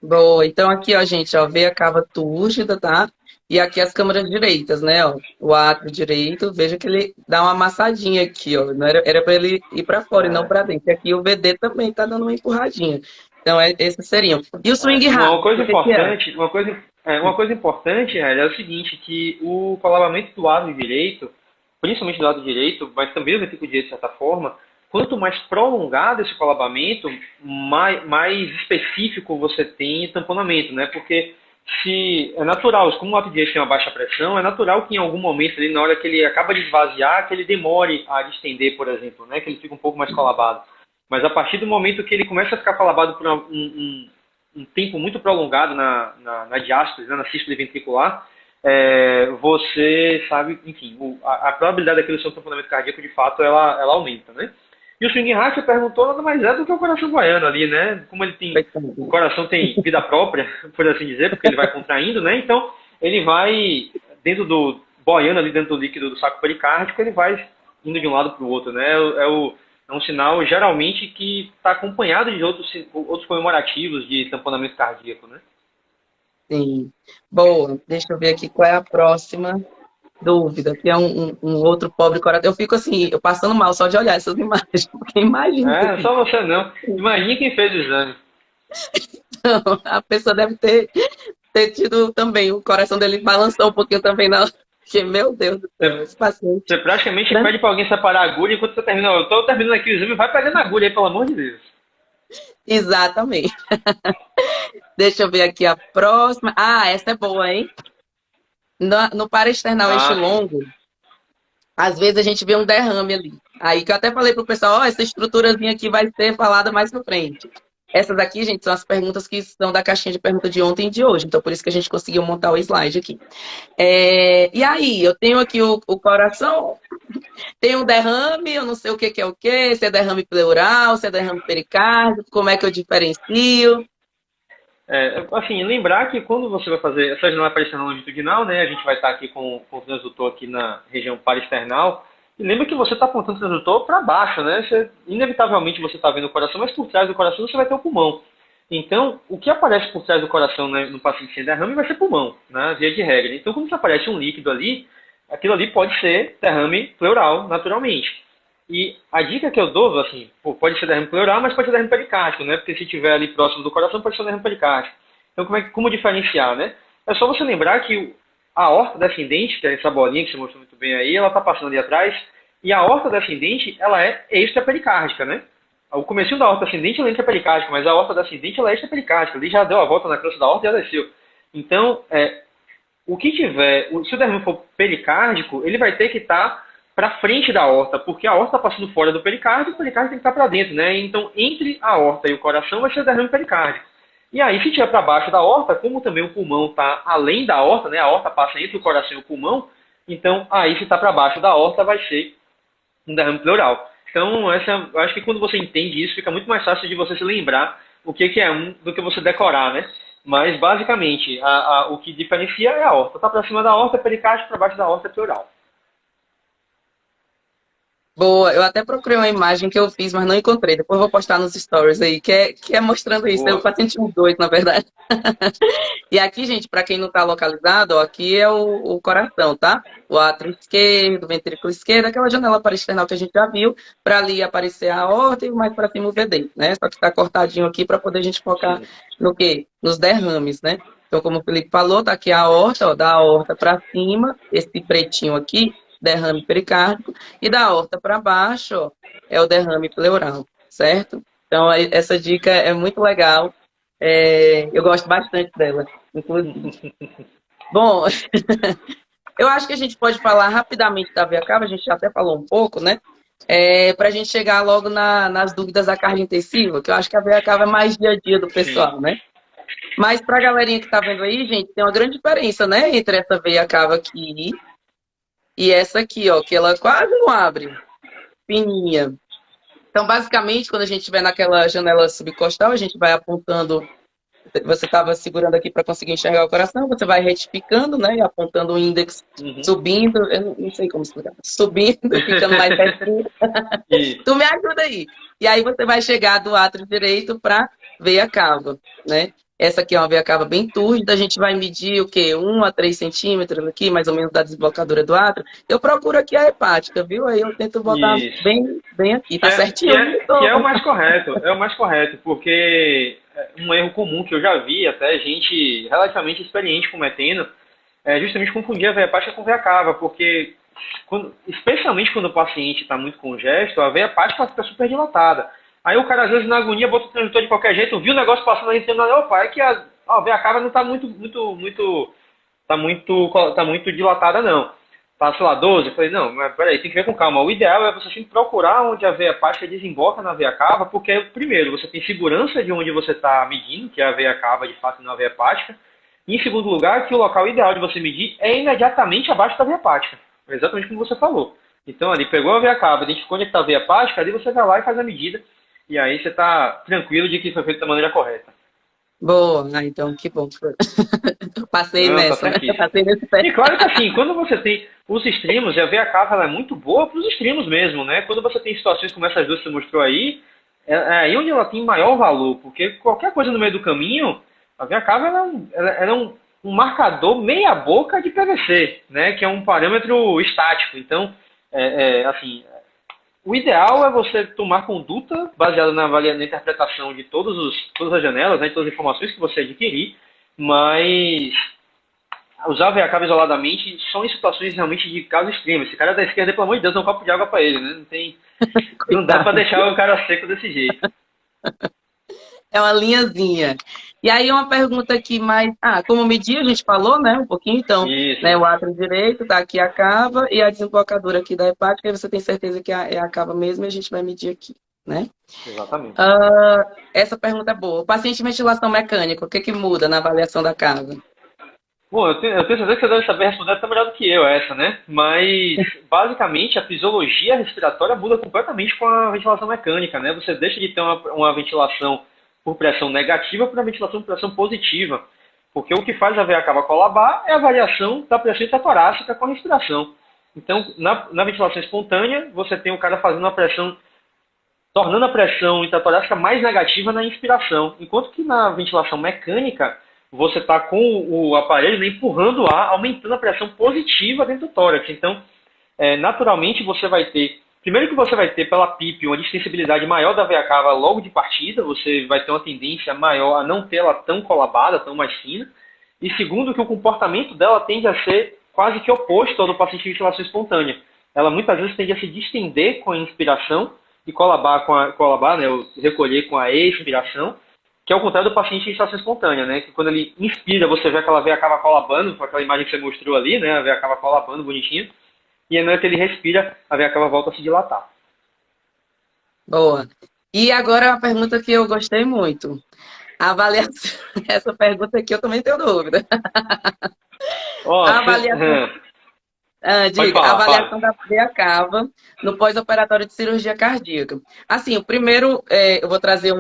Boa, então aqui, ó, gente, ó, veia cava túrgida, tá? E aqui as câmaras direitas, né, ó, o átrio direito, veja que ele dá uma amassadinha aqui, ó, não era para ele ir para fora e não É, para dentro. E aqui o VD também tá dando uma empurradinha. Então, esses seriam. E o swing hard, Uma coisa o que que é? importante, uma coisa importante é o seguinte, que o colapamento do lado direito, principalmente do lado direito, mas também do ventrículo direito de certa forma, quanto mais prolongado esse colapamento, mais específico você tem tamponamento, né? Porque se é natural, como o lado direito tem uma baixa pressão, é natural que em algum momento ali, na hora que ele acaba de esvaziar, que ele demore a distender, por exemplo, né? Que ele fica um pouco mais colabado. Mas a partir do momento que ele começa a ficar colabado por um tempo muito prolongado na diástole, né, na sístole ventricular, você sabe, enfim, a probabilidade daquele seu tamponamento cardíaco, de fato, ela aumenta, né? E o swing heart, você perguntou, nada mais é do que o coração baiano ali, né? Como o coração tem vida própria, por assim dizer, porque ele vai contraindo, né? Então, ele vai, boiando ali dentro do líquido do saco pericárdico, ele vai indo de um lado para o outro, né? É um sinal, geralmente, que está acompanhado de outros comemorativos de tamponamento cardíaco, né? Sim. Boa, deixa eu ver aqui qual é a próxima dúvida, que é um outro pobre coração. Eu fico assim, eu passando mal só de olhar essas imagens, porque imagina isso aqui. Só você não. Imagine quem fez o exame. Então, a pessoa deve ter tido também, o coração dele balançou um pouquinho também, não. Porque, meu Deus do céu, esse paciente. Você praticamente Né? pede para alguém separar a agulha enquanto você termina. Eu estou terminando aqui o exame, vai pegando a agulha aí, pelo amor de Deus. Exatamente. Deixa eu ver aqui a próxima. Ah, essa é boa, hein? No paraesternal eixo Ah, sim. longo, às vezes a gente vê um derrame ali. Aí que eu até falei pro pessoal, ó, essa estruturazinha aqui vai ser falada mais pra frente. Essas aqui, gente, são as perguntas que são da caixinha de pergunta de ontem e de hoje. Então, por isso que a gente conseguiu montar o slide aqui. E aí, eu tenho aqui o coração, tem um derrame, eu não sei o que é o quê, se é derrame pleural, se é derrame pericárdico, como é que eu diferencio? Assim, lembrar que quando você vai fazer essa janela parasternal longitudinal, né, a gente vai estar aqui com o transdutor aqui na região parasternal, e lembra que você está apontando o transdutor para baixo, né? Inevitavelmente você está vendo o coração, mas por trás do coração você vai ter o pulmão. Então, o que aparece por trás do coração, né, no paciente sem derrame vai ser pulmão, né, via de regra. Então, quando aparece um líquido ali, aquilo ali pode ser derrame pleural, naturalmente. E a dica que eu dou, assim, pode ser derrame pleural, mas pode ser derrame pericárdico, né? Porque se estiver ali próximo do coração, pode ser derrame pericárdico. Então, como diferenciar, né? É só você lembrar que a aorta descendente, que é essa bolinha que você mostrou muito bem aí, ela está passando ali atrás, e a aorta descendente, ela é extrapericárdica, né? O comecinho da aorta ascendente ela é intrapericárdica, mas a aorta descendente ela é extrapericárdica. Ali já deu a volta na crosta da aorta e já desceu. Então, o que tiver, se o derrame for pericárdico, ele vai ter que estar para frente da aorta, porque a aorta está passando fora do pericárdio, e o pericárdio tem que estar para dentro, né? Então, entre a aorta e o coração vai ser o derrame pericárdico. E aí, se tiver para baixo da aorta, como também o pulmão está além da aorta, né? A aorta passa entre o coração e o pulmão, então aí se está para baixo da aorta vai ser um derrame pleural. Então, eu acho que quando você entende isso, fica muito mais fácil de você se lembrar o que é um do que você decorar, né? Mas, basicamente, o que diferencia é a aorta. Está para cima da aorta é pericárdio, para baixo da aorta é pleural. Boa, eu até procurei uma imagem que eu fiz, mas não encontrei. Depois eu vou postar nos stories aí, que é mostrando isso. O Boa. paciente 2, na verdade. E aqui, gente, para quem não está localizado, ó, aqui é o coração, tá? O átrio esquerdo, o ventrículo esquerdo, aquela janela parasternal que a gente já viu, para ali aparecer a aorta e mais para cima o VD, né? Só que está cortadinho aqui para poder a gente focar Sim. no quê? Nos derrames, né? Então, como o Felipe falou, tá aqui a aorta, ó, da aorta para cima, esse pretinho aqui, derrame pericárdico, e da aorta para baixo, ó, é o derrame pleural, certo? Então, essa dica é muito legal. Eu gosto bastante dela, inclusive. Bom, eu acho que a gente pode falar rapidamente da veia cava, a gente já até falou um pouco, né? Para a gente chegar logo nas dúvidas da carga intensiva, que eu acho que a veia cava é mais dia a dia do Sim. pessoal, né? Mas para a galerinha que está vendo aí, gente, tem uma grande diferença, né? Entre essa veia cava aqui e essa aqui, ó, que ela quase não abre, fininha. Então, basicamente, quando a gente estiver naquela janela subcostal, a gente vai apontando. Você estava segurando aqui para conseguir enxergar o coração, você vai retificando, né? E apontando o índex, Uhum. subindo, eu não sei como explicar, subindo, ficando mais pertinho. Tu me ajuda aí. E aí você vai chegar do átrio direito para veia cava, né? Essa aqui é uma veia cava bem túrgida, a gente vai medir o quê? 1 a 3 centímetros aqui, mais ou menos, da desembocadura do átrio. Eu procuro aqui a hepática, viu? Aí eu tento botar Isso. bem aqui. Tá Que é, certinho? que, é, que é o mais correto, porque um erro comum que eu já vi até gente relativamente experiente cometendo é justamente confundir a veia hepática com veia cava, porque especialmente quando o paciente está muito congesto, a veia hepática fica super dilatada. Aí o cara às vezes na agonia bota o transdutor de qualquer jeito, viu o negócio passando ali, entendendo, opa, é que a veia cava não está tá muito dilatada não. Tá, sei lá, 12, eu falei, não, mas peraí, tem que ver com calma. O ideal é você sempre procurar onde a veia hepática desemboca na veia cava, porque, primeiro, você tem segurança de onde você está medindo, que é a veia cava, de fato, não a veia hepática. E, em segundo lugar, que o local ideal de você medir é imediatamente abaixo da veia hepática. É exatamente como você falou. Então, ali, pegou a veia cava, identificou onde está a veia hepática, ali você vai lá e faz a medida, e aí você está tranquilo de que foi feito da maneira correta. Boa, então que bom. Passei Não, tá nessa, né? certíssimo. Passei nesse E teste. claro que assim, quando você tem os extremos, e a veia cava ela é muito boa para os extremos mesmo, né? Quando você tem situações como essas duas que você mostrou aí, é aí onde ela tem maior valor, porque qualquer coisa no meio do caminho, a veia cava ela é um marcador meia boca de PVC, né? Que é um parâmetro estático. Então, assim, o ideal é você tomar conduta baseada na interpretação de todas as janelas, né? De todas as informações que você adquirir, mas usar a veia cava isoladamente só em situações realmente de caso extremo. Esse cara da esquerda, pelo amor de Deus, dá um copo de água pra ele, né? Não dá pra Coitado. deixar o cara seco desse jeito. É uma linhazinha. E aí uma pergunta aqui mais... como medir, a gente falou, né? Um pouquinho, então, Isso. né? O átrio direito, tá aqui a cava, e a desembocadura aqui da hepática, aí você tem certeza que é a cava mesmo, e a gente vai medir aqui. né? Exatamente. Essa pergunta é boa. O paciente de ventilação mecânica, o que que muda na avaliação da casa? Bom, eu tenho certeza que você deve saber responder até melhor do que eu essa, né? Mas, basicamente, a fisiologia respiratória muda completamente com a ventilação mecânica, né? Você deixa de ter uma ventilação por pressão negativa para uma ventilação por pressão positiva. Porque o que faz a veia cava colabar é a variação da pressão intratorácica com a respiração. Então, na ventilação espontânea, você tem o cara fazendo a pressão, tornando a pressão intratorácica mais negativa na inspiração. Enquanto que na ventilação mecânica, você está com o aparelho, né, empurrando o ar, aumentando a pressão positiva dentro do tórax. Então, naturalmente, você vai ter... Primeiro que você vai ter pela PIP uma distensibilidade maior da veia cava logo de partida, você vai ter uma tendência maior a não tê-la tão colabada, tão mais fina. E segundo que o comportamento dela tende a ser quase que oposto ao do paciente de ventilação espontânea. Ela muitas vezes tende a se distender com a inspiração e colabar, né, recolher com a expiração, que é o contrário do paciente de ventilação espontânea, né? Que quando ele inspira, você vê aquela veia cava colabando, com aquela imagem que você mostrou ali, né? A veia cava colabando, bonitinho. E aí, na hora que ele respira, a veia cava volta a se dilatar. Boa. E agora uma pergunta que eu gostei muito. A avaliação. Essa pergunta aqui eu também tenho dúvida. Ó, A você... avaliação, Pode diga, a falar, fala. avaliação da veia cava no pós-operatório de cirurgia cardíaca. Assim, o primeiro, eu vou trazer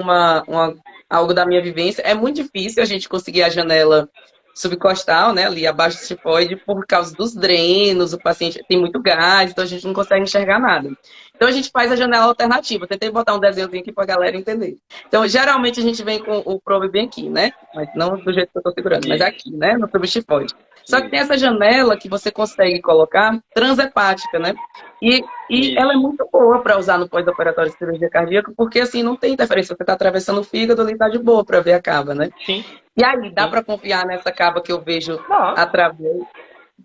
algo da minha vivência. É muito difícil a gente conseguir a janela subcostal, né, ali abaixo do tifoide, por causa dos drenos, o paciente tem muito gás, então a gente não consegue enxergar nada. Então a gente faz a janela alternativa. Eu tentei botar um desenhozinho aqui para a galera entender. Então, geralmente a gente vem com o probe bem aqui, né? Mas não do jeito que eu estou segurando, mas Isso, aqui, né? No subtifoide. Só que tem isso, essa janela que você consegue colocar transhepática, né? E ela é isso. muito boa para usar no pós-operatório de cirurgia cardíaca, porque assim não tem interferência. Você está atravessando o fígado, ali está de boa para ver a cava, né? Sim, E aí, dá sim. para confiar nessa cava que eu vejo Dá. através?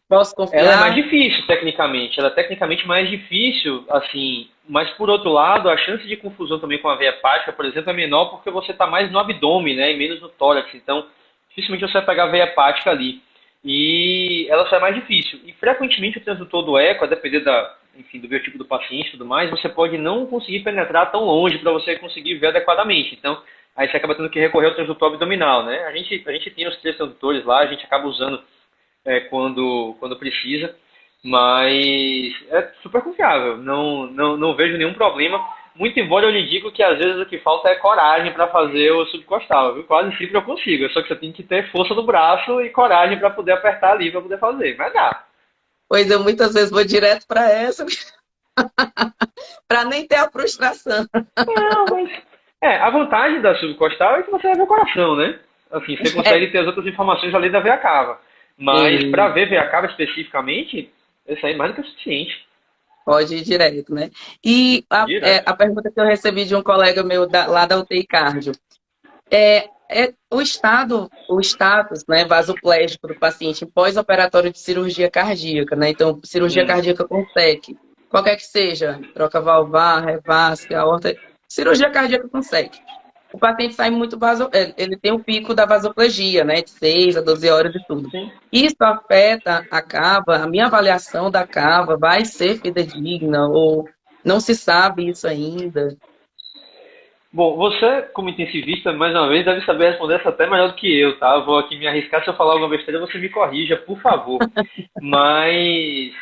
Posso Ela é mais confiar? difícil, tecnicamente. Ela é tecnicamente mais difícil, assim. Mas, por outro lado, a chance de confusão também com a veia hepática, por exemplo, é menor porque você está mais no abdômen, né? E menos no tórax. Então, dificilmente você vai pegar a veia hepática ali. E ela só é mais difícil. E, frequentemente, o transdutor do eco, a depender enfim, do biotipo do paciente e tudo mais, você pode não conseguir penetrar tão longe para você conseguir ver adequadamente. Então, aí você acaba tendo que recorrer ao transdutor abdominal, né? A gente tem os três transdutores lá, a gente acaba usando quando precisa, mas é super confiável, não vejo nenhum problema, muito embora eu lhe diga que às vezes o que falta é coragem para fazer o subcostal, viu? Quase sempre eu consigo, só que você tem que ter força do braço e coragem para poder apertar ali, para poder fazer, mas dá. Pois eu muitas vezes vou direto para essa, para nem ter a frustração. Não, mas... a vantagem da subcostal é que você vai ver o coração, né? Assim, você consegue ter as outras informações além da veia cava. Mas para ver veia cava especificamente, isso aí é mais do que o suficiente. Pode ir direto, né? E Direto. a pergunta que eu recebi de um colega meu lá da UTI Cardio é o status, né, vasoplégico do paciente pós-operatório de cirurgia cardíaca, né? Então, cirurgia Hum, cardíaca com SEC, qualquer que seja, troca valvar, revasque, aorta, cirurgia cardíaca com SEC. O paciente sai muito ele tem um pico da vasoplegia, né, de 6 a 12 horas e tudo. sim. Isso afeta a cava, a minha avaliação da cava vai ser fidedigna ou não se sabe isso ainda? Bom, você, como intensivista, mais uma vez, deve saber responder essa até melhor do que eu, tá? Eu vou aqui me arriscar. Se eu falar alguma besteira, você me corrija, por favor. Mas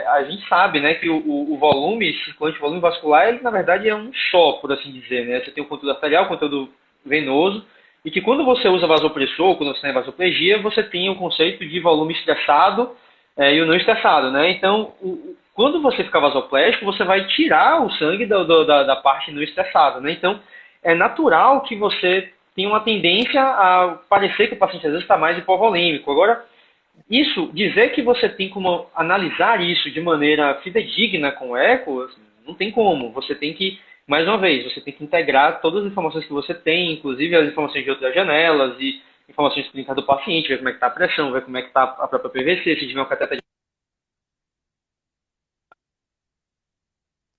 a gente sabe, né, que o volume circulante, o volume vascular, ele na verdade é um só, por assim dizer, né? Você tem o conteúdo arterial, o conteúdo venoso, e que quando você usa vasopressor, quando você tem vasoplegia, você tem o conceito de volume estressado e o não estressado, né? Então, quando você fica vasoplégico, você vai tirar o sangue da parte não estressada, né? Então, é natural que você tenha uma tendência a parecer que o paciente às vezes está mais hipovolêmico. Agora, dizer que você tem como analisar isso de maneira fidedigna com o eco, assim, não tem como. Você tem que, mais uma vez, você tem que integrar todas as informações que você tem, inclusive as informações de outras janelas e informações clínicas do paciente, ver como é que está a pressão, ver como é que está a própria PVC, se tiver um cateter.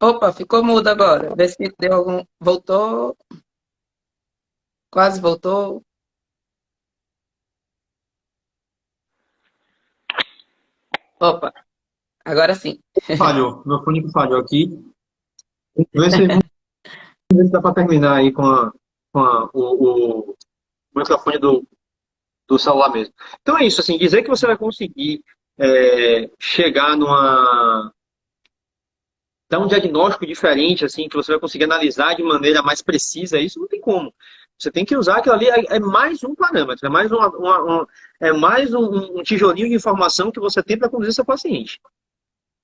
Opa, ficou mudo agora. Vê se deu algum. Voltou, quase voltou. Opa, agora sim. Falhou. Meu fone falhou aqui. Vê se Ver se dá para terminar aí com o microfone do celular mesmo. Então é isso, assim, dizer que você vai conseguir chegar dar um diagnóstico diferente, assim, que você vai conseguir analisar de maneira mais precisa, isso não tem como. Você tem que usar aquilo ali, é mais um parâmetro, é mais, é mais um tijolinho de informação que você tem para conduzir seu paciente.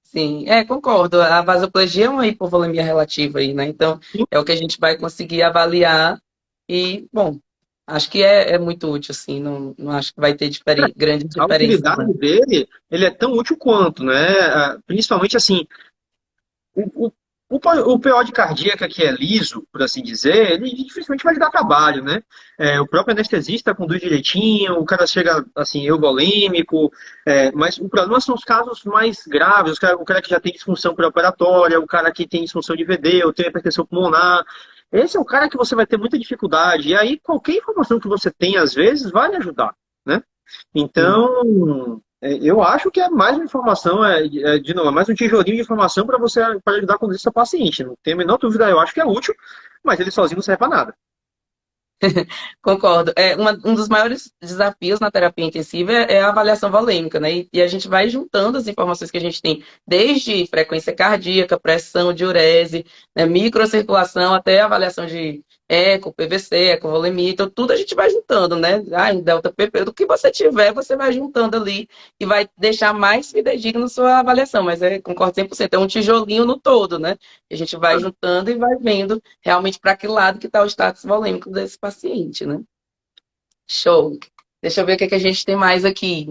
Sim, concordo. A vasoplegia é uma hipovolemia relativa aí, né? Então, é o que a gente vai conseguir avaliar e, bom, acho que é muito útil, assim, não acho que vai ter grandes A diferenças, né? utilidade dele, ele é tão útil quanto, né? Principalmente assim, o, o, o PO de cardíaca que é liso, por assim dizer, ele dificilmente vai lhe dar trabalho, né? O próprio anestesista conduz direitinho, o cara chega assim, euvolêmico, mas o problema são os casos mais graves, o cara que já tem disfunção pré-operatória, o cara que tem disfunção de VD, ou tem hipertensão pulmonar. Esse é o cara que você vai ter muita dificuldade. E aí, qualquer informação que você tem, às vezes, vai lhe ajudar, né? Sim. Então, eu acho que é mais uma informação, de novo, é mais um tijolinho de informação para você para ajudar a conduzir seu paciente. Não tem a menor dúvida, eu acho que é útil, mas ele sozinho não serve para nada. Concordo. Um dos maiores desafios na terapia intensiva é a avaliação volêmica, né? E a gente vai juntando as informações que a gente tem, desde frequência cardíaca, pressão, diurese, né, microcirculação, até avaliação de eco, PVC, ecovolemia. Então, tudo a gente vai juntando, né? Em delta PP, do que você tiver, você vai juntando ali e vai deixar mais fidedigno sua avaliação. Mas concordo 100%, é um tijolinho no todo, né? A gente vai juntando e vai vendo realmente para que lado que está o status volêmico desse paciente, né? Show. Deixa eu ver o que, que a gente tem mais aqui.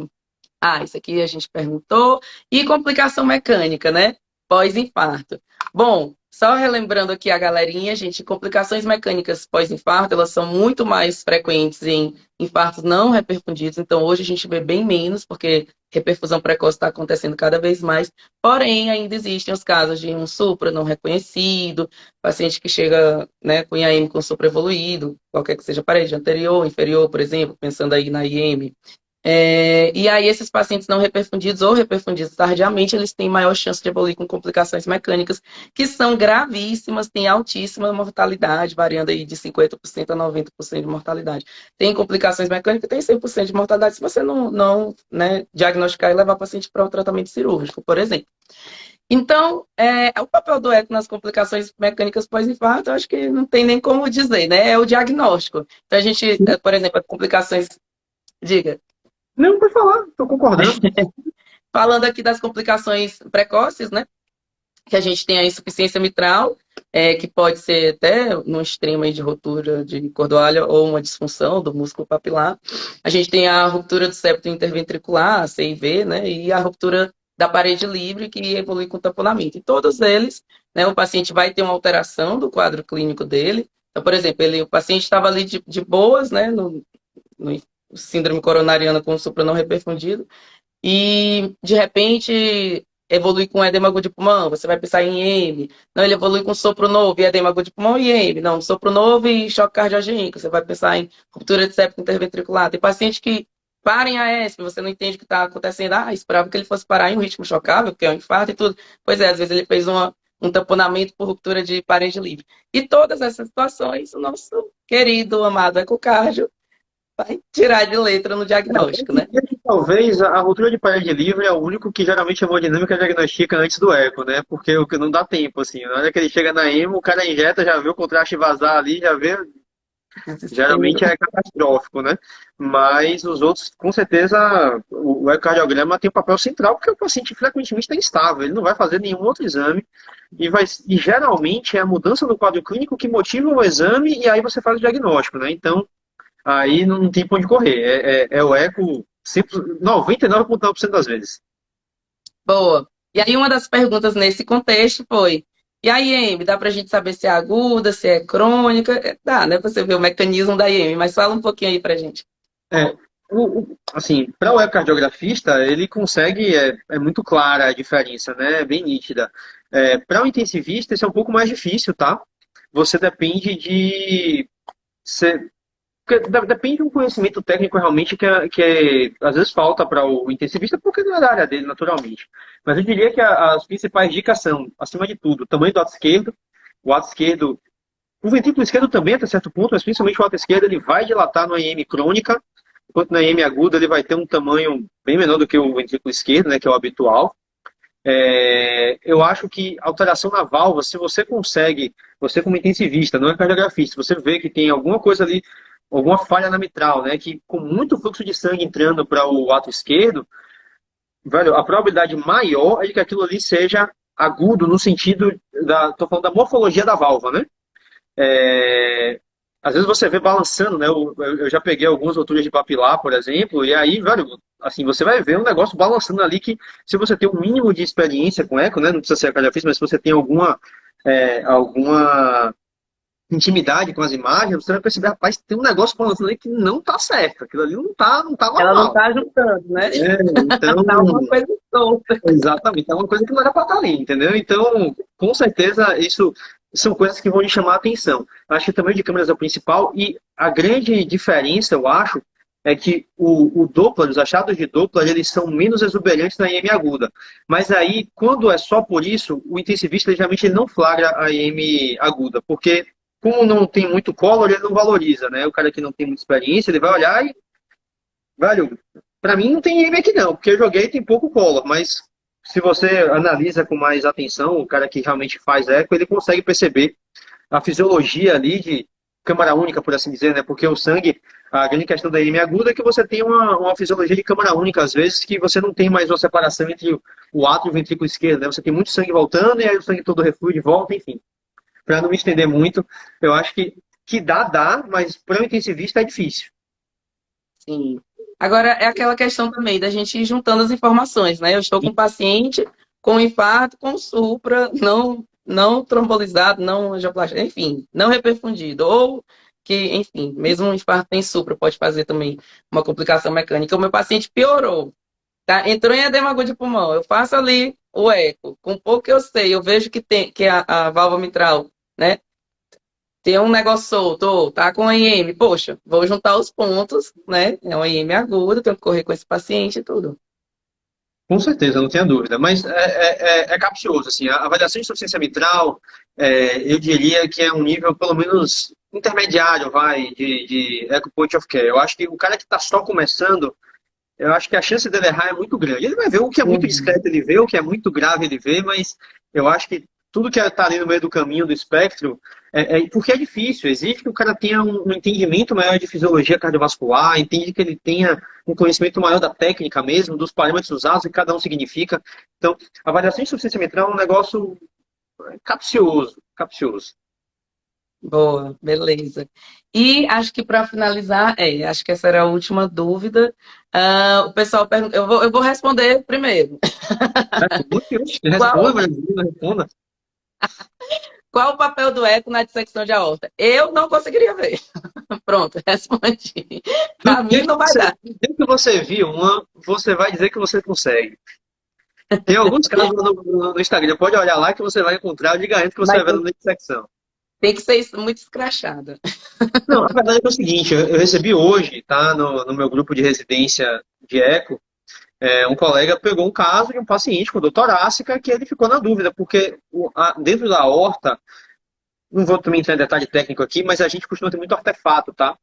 Isso aqui a gente perguntou. E complicação mecânica, né? Pós-infarto. Bom, só relembrando aqui a galerinha, gente, complicações mecânicas pós-infarto, elas são muito mais frequentes em infartos não reperfundidos. Então, hoje a gente vê bem menos, porque reperfusão precoce está acontecendo cada vez mais. Porém, ainda existem os casos de um supra não reconhecido, paciente que chega, né, com IAM com supra evoluído, qualquer que seja a parede anterior, inferior, por exemplo, pensando aí na IM. E aí, esses pacientes não reperfundidos ou reperfundidos tardiamente, eles têm maior chance de evoluir com complicações mecânicas, que são gravíssimas, têm altíssima mortalidade, variando aí de 50% a 90% de mortalidade. Tem complicações mecânicas, tem 100% de mortalidade se você não né, diagnosticar e levar o paciente para o tratamento cirúrgico, por exemplo. Então, o papel do eco nas complicações mecânicas pós-infarto, eu acho que não tem nem como dizer, né? É o diagnóstico. Então, a gente, por exemplo, as complicações. Diga. Não, pode falar, estou concordando. Falando aqui das complicações precoces, né? Que a gente tem a insuficiência mitral, que pode ser até no extremo aí de ruptura de cordoalha ou uma disfunção do músculo papilar. A gente tem a ruptura do septo interventricular, a CIV, né? E a ruptura da parede livre, que evolui com tamponamento. E todos eles, né, o paciente vai ter uma alteração do quadro clínico dele. Então, por exemplo, o paciente estava ali de boas, né? No síndrome coronariana com supra não reperfundido, e de repente evolui com edema agudo de pulmão, você vai pensar em EM. Não, ele evolui com sopro novo e edema agudo de pulmão e EM. Não, sopro novo e choque cardiogênico, você vai pensar em ruptura de septo interventricular. Tem paciente que para em AESP, você não entende o que está acontecendo. Esperava que ele fosse parar em um ritmo chocável, porque é um infarto e tudo. Pois às vezes ele fez um tamponamento por ruptura de parede livre. E todas essas situações, o nosso querido, amado ecocardio vai tirar de letra no diagnóstico, né? Talvez a ruptura de parede livre é o único que geralmente a hemodinâmica diagnostica antes do eco, né? Porque o que não dá tempo, assim. Na hora que ele chega na hemo, o cara injeta, já vê o contraste vazar ali, já vê. Geralmente é catastrófico, né? Mas os outros, com certeza, o ecocardiograma tem um papel central, porque o paciente frequentemente está instável, ele não vai fazer nenhum outro exame, e geralmente é a mudança no quadro clínico que motiva o exame, e aí você faz o diagnóstico, né? Então, aí não tem pra onde correr. É o eco 99,9% das vezes. Boa. E aí uma das perguntas nesse contexto foi, e a IEM, dá pra gente saber se é aguda, se é crônica? Dá, né? Você vê o mecanismo da IEM, mas fala um pouquinho aí pra gente. É, assim, para o ecocardiografista, ele consegue, é muito clara a diferença, né? É bem nítida. Para o intensivista, isso é um pouco mais difícil, tá? Você depende de. Porque depende de um conhecimento técnico realmente às vezes falta para o intensivista, porque não é da área dele, naturalmente. Mas eu diria que as principais dicas são, acima de tudo, o tamanho do ato esquerdo. O ato esquerdo O ventrículo esquerdo também até certo ponto, mas principalmente o ato esquerdo, ele vai dilatar no IM crônica, enquanto na IM aguda ele vai ter um tamanho bem menor do que o ventrículo esquerdo, né, que é o habitual. Eu acho que alteração na válvula, se você consegue, você como intensivista, não é cardiografista, você vê que tem alguma coisa ali, alguma falha na mitral, né, que com muito fluxo de sangue entrando para o ato esquerdo, velho, a probabilidade maior é de que aquilo ali seja agudo no sentido tô falando da morfologia da válvula, né? É, Às vezes você vê balançando, né? Eu já peguei algumas alturas de papilar, por exemplo, e aí, velho, assim, você vai ver um negócio balançando ali que, se você tem um mínimo de experiência com eco, né? Não precisa ser cardiofísico, mas se você tem alguma intimidade com as imagens, você vai perceber, rapaz, tem um negócio balançando ali que não tá certo. Aquilo ali não tá Ela não normal. tá juntando, né? Então, Tá uma coisa solta. exatamente, é uma coisa que não era para estar ali, entendeu? Então, com certeza, isso são coisas que vão lhe chamar a atenção. Acho que também de câmeras é o principal, e a grande diferença, eu acho, é que o Doppler, os achados de Doppler, eles são menos exuberantes na IM aguda. Mas aí, quando é só por isso, o intensivista, geralmente, ele não flagra a IM aguda, porque como não tem muito color, ele não valoriza, né? O cara que não tem muita experiência, ele vai olhar e, velho, pra mim não tem IM aqui não, porque eu joguei e tem pouco color, mas se você analisa com mais atenção, o cara que realmente faz eco, ele consegue perceber a fisiologia ali de câmara única, por assim dizer, né? Porque o sangue, a grande questão da IM aguda é que você tem uma fisiologia de câmara única, às vezes, que você não tem mais uma separação entre o átrio e o ventrículo esquerdo, né? Você tem muito sangue voltando e aí o sangue todo reflui de volta, enfim. Para não me estender muito, eu acho que dá, mas para o intensivista é difícil. Sim. Agora, é aquela questão também da gente ir juntando as informações, né? Eu estou com um paciente com infarto, com supra, não trombolizado, não angioplastia, enfim, não reperfundido. Ou que, enfim, mesmo um infarto em supra pode fazer também uma complicação mecânica. O meu paciente piorou, tá? Entrou em edema agudo de pulmão. Eu faço ali o eco. Com pouco que eu sei, eu vejo que tem que a válvula mitral, né? Tem um negócio solto, ou tá com IM, poxa, vou juntar os pontos, né? É um IM agudo, tenho que correr com esse paciente e tudo. Com certeza, não tenha dúvida. Mas é capcioso, assim. A avaliação de insuficiência mitral, eu diria que é um nível, pelo menos, intermediário, vai, de Echo Point of Care. Eu acho que o cara que está só começando, eu acho que a chance dele errar é muito grande. Ele vai ver o que é muito Uhum. discreto, ele vê, o que é muito grave, ele vê, mas eu acho que tudo que está ali no meio do caminho do espectro, porque é difícil, exige que o cara tenha um entendimento maior de fisiologia cardiovascular, entende que ele tenha um conhecimento maior da técnica mesmo, dos parâmetros usados, o que cada um significa. Então, a avaliação de insuficiência mitral é um negócio capcioso, capcioso. Boa, beleza. E acho que para finalizar, acho que essa era a última dúvida. O pessoal pergunta, eu vou responder primeiro. Responda, Qual, Brasil, responda. qual o papel do eco na dissecção de aorta? Eu não conseguiria ver. Pronto, respondi. Do Para mim não vai dar. dia que você viu uma, você vai dizer que você consegue. Tem alguns casos no Instagram, pode olhar lá que você vai encontrar, eu lhe garanto que você Mas vai ver na secção. tem que ser muito escrachada. Não, a verdade é o seguinte, eu recebi hoje, tá, no meu grupo de residência de eco, um colega pegou um caso de um paciente com dor torácica que ele ficou na dúvida, porque dentro da aorta, não vou também entrar em detalhe técnico aqui, mas a gente costuma ter muito artefato, tá?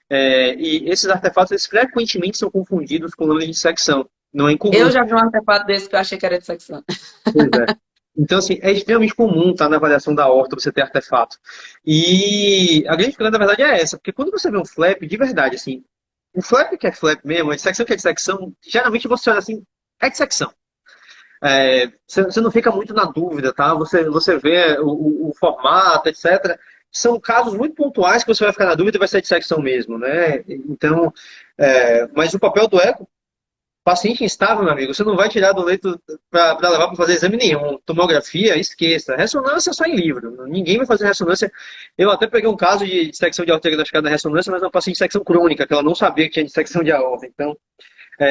E esses artefatos, eles frequentemente são confundidos com lâmina de dissecção. Não é incomum. Eu já vi um artefato desse que eu achei que era dissecção. Pois é. Então, assim, é extremamente comum, tá, na avaliação da horta você ter artefato. E a grande dificuldade, na verdade, é essa, porque quando você vê um flap, de verdade, assim, o flap que é flap mesmo, a dissecção que é dissecção, geralmente você olha assim, é dissecção. Você não fica muito na dúvida, tá? Você vê o formato, etc. São casos muito pontuais que você vai ficar na dúvida e vai ser dissecção mesmo, né? Então, mas o papel do eco, paciente instável, meu amigo, você não vai tirar do leito para levar para fazer exame nenhum. Tomografia, esqueça. Ressonância é só em livro. Ninguém vai fazer ressonância. Eu até peguei um caso de dissecção de aorta diagnosticada na ressonância, mas é uma paciente de dissecção crônica, que ela não sabia que tinha dissecção de aorta. Então,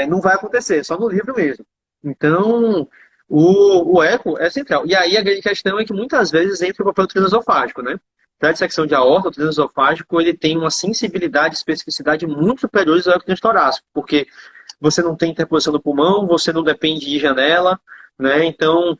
não vai acontecer, só no livro mesmo. Então, o eco é central. E aí a grande questão é que muitas vezes entra o papel trinosofágico, né? Para a dissecção de aorta, o trinosofágico ele tem uma sensibilidade e especificidade muito superiores ao eco torácico, porque você não tem interposição do pulmão, você não depende de janela, né? Então,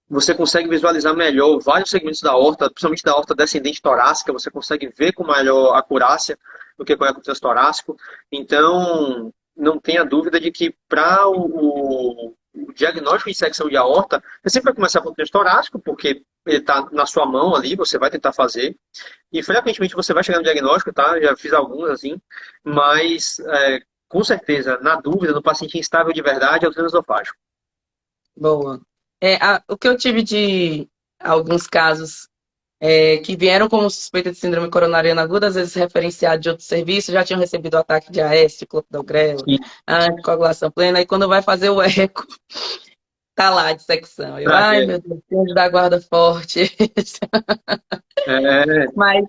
você consegue visualizar melhor vários segmentos da aorta, principalmente da aorta descendente torácica, você consegue ver com maior acurácia do que com o ecotransplante torácico. Então, não tenha dúvida de que para o diagnóstico de secção de aorta, você sempre vai começar com o transplante torácico, porque ele está na sua mão ali, você vai tentar fazer. E frequentemente você vai chegar no diagnóstico, tá? Já fiz alguns assim, mas com certeza, na dúvida, no paciente instável de verdade, é o transesofágico. Boa. O que eu tive de alguns casos que vieram como suspeita de síndrome coronariana aguda, às vezes referenciado de outros serviços, já tinham recebido ataque de AS, de clopidogrel, anticoagulação plena, e quando vai fazer o eco, tá lá a dissecção. Eu, ai meu Deus, anjo da guarda forte. É, Mas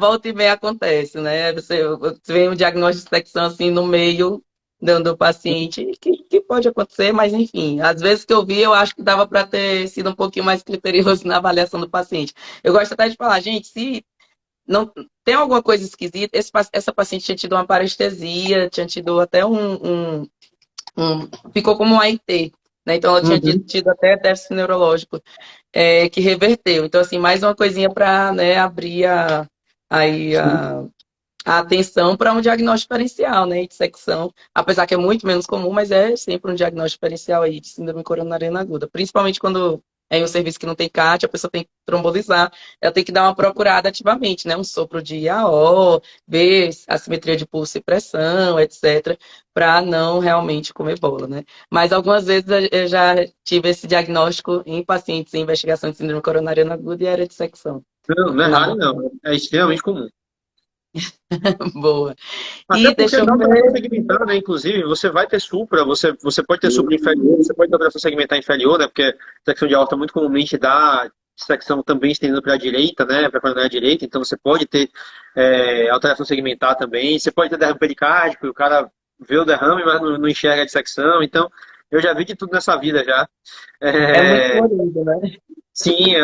volta e meia acontece, né? Você vê um diagnóstico de dissecção assim no meio do paciente, que pode acontecer, mas enfim, às vezes que eu vi, eu acho que dava para ter sido um pouquinho mais criterioso na avaliação do paciente. Eu gosto até de falar, gente, se não tem alguma coisa esquisita, essa paciente tinha tido uma parestesia, tinha tido até ficou como um AIT, né? Então ela tinha tido até déficit neurológico que reverteu. Então, assim, mais uma coisinha para, né, abrir aí a atenção para um diagnóstico diferencial, né, de dissecção, apesar que é muito menos comum, mas é sempre um diagnóstico diferencial aí de síndrome coronariana aguda, principalmente quando é um serviço que não tem CAT, a pessoa tem que trombolizar, ela tem que dar uma procurada ativamente, né, um sopro de IAO, ver a simetria de pulso e pressão, etc., para não realmente comer bola, né. Mas algumas vezes eu já tive esse diagnóstico em pacientes em investigação de síndrome coronariana aguda e era dissecção. não, não é raro, Não, não. É extremamente comum. boa. Até E porque deixa eu dá alteração ver. segmentar, né? Inclusive, você vai ter supra, você pode ter supra inferior, você pode ter alteração segmentar inferior, né? Porque secção de aorta muito comumente dá secção também estendendo para a direita, né? Para a coronária direita, então você pode ter alteração segmentar também. Você pode ter derrame pericárdico, e o cara vê o derrame, mas não enxerga a dissecção. Então, eu já vi de tudo nessa vida já. É muito É, florido, né? sim,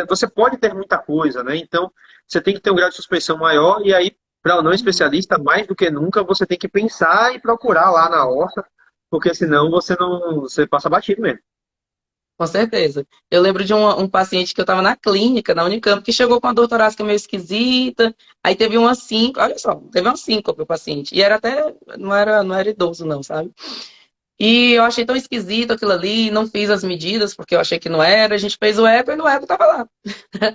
você pode ter muita coisa, né? Então, você tem que ter um grau de suspeição maior, e aí, para o não especialista, mais do que nunca, você tem que pensar e procurar lá na horta, porque senão você passa batido mesmo. Com certeza. Eu lembro de um paciente que eu estava na clínica, na Unicamp, que chegou com uma dor torácica meio esquisita, aí teve uma síncope, olha só, teve uma síncope o paciente, e era até, não era idoso não, sabe? E eu achei tão esquisito aquilo ali, não fiz as medidas, porque eu achei que não era. A gente fez o eco e no eco estava lá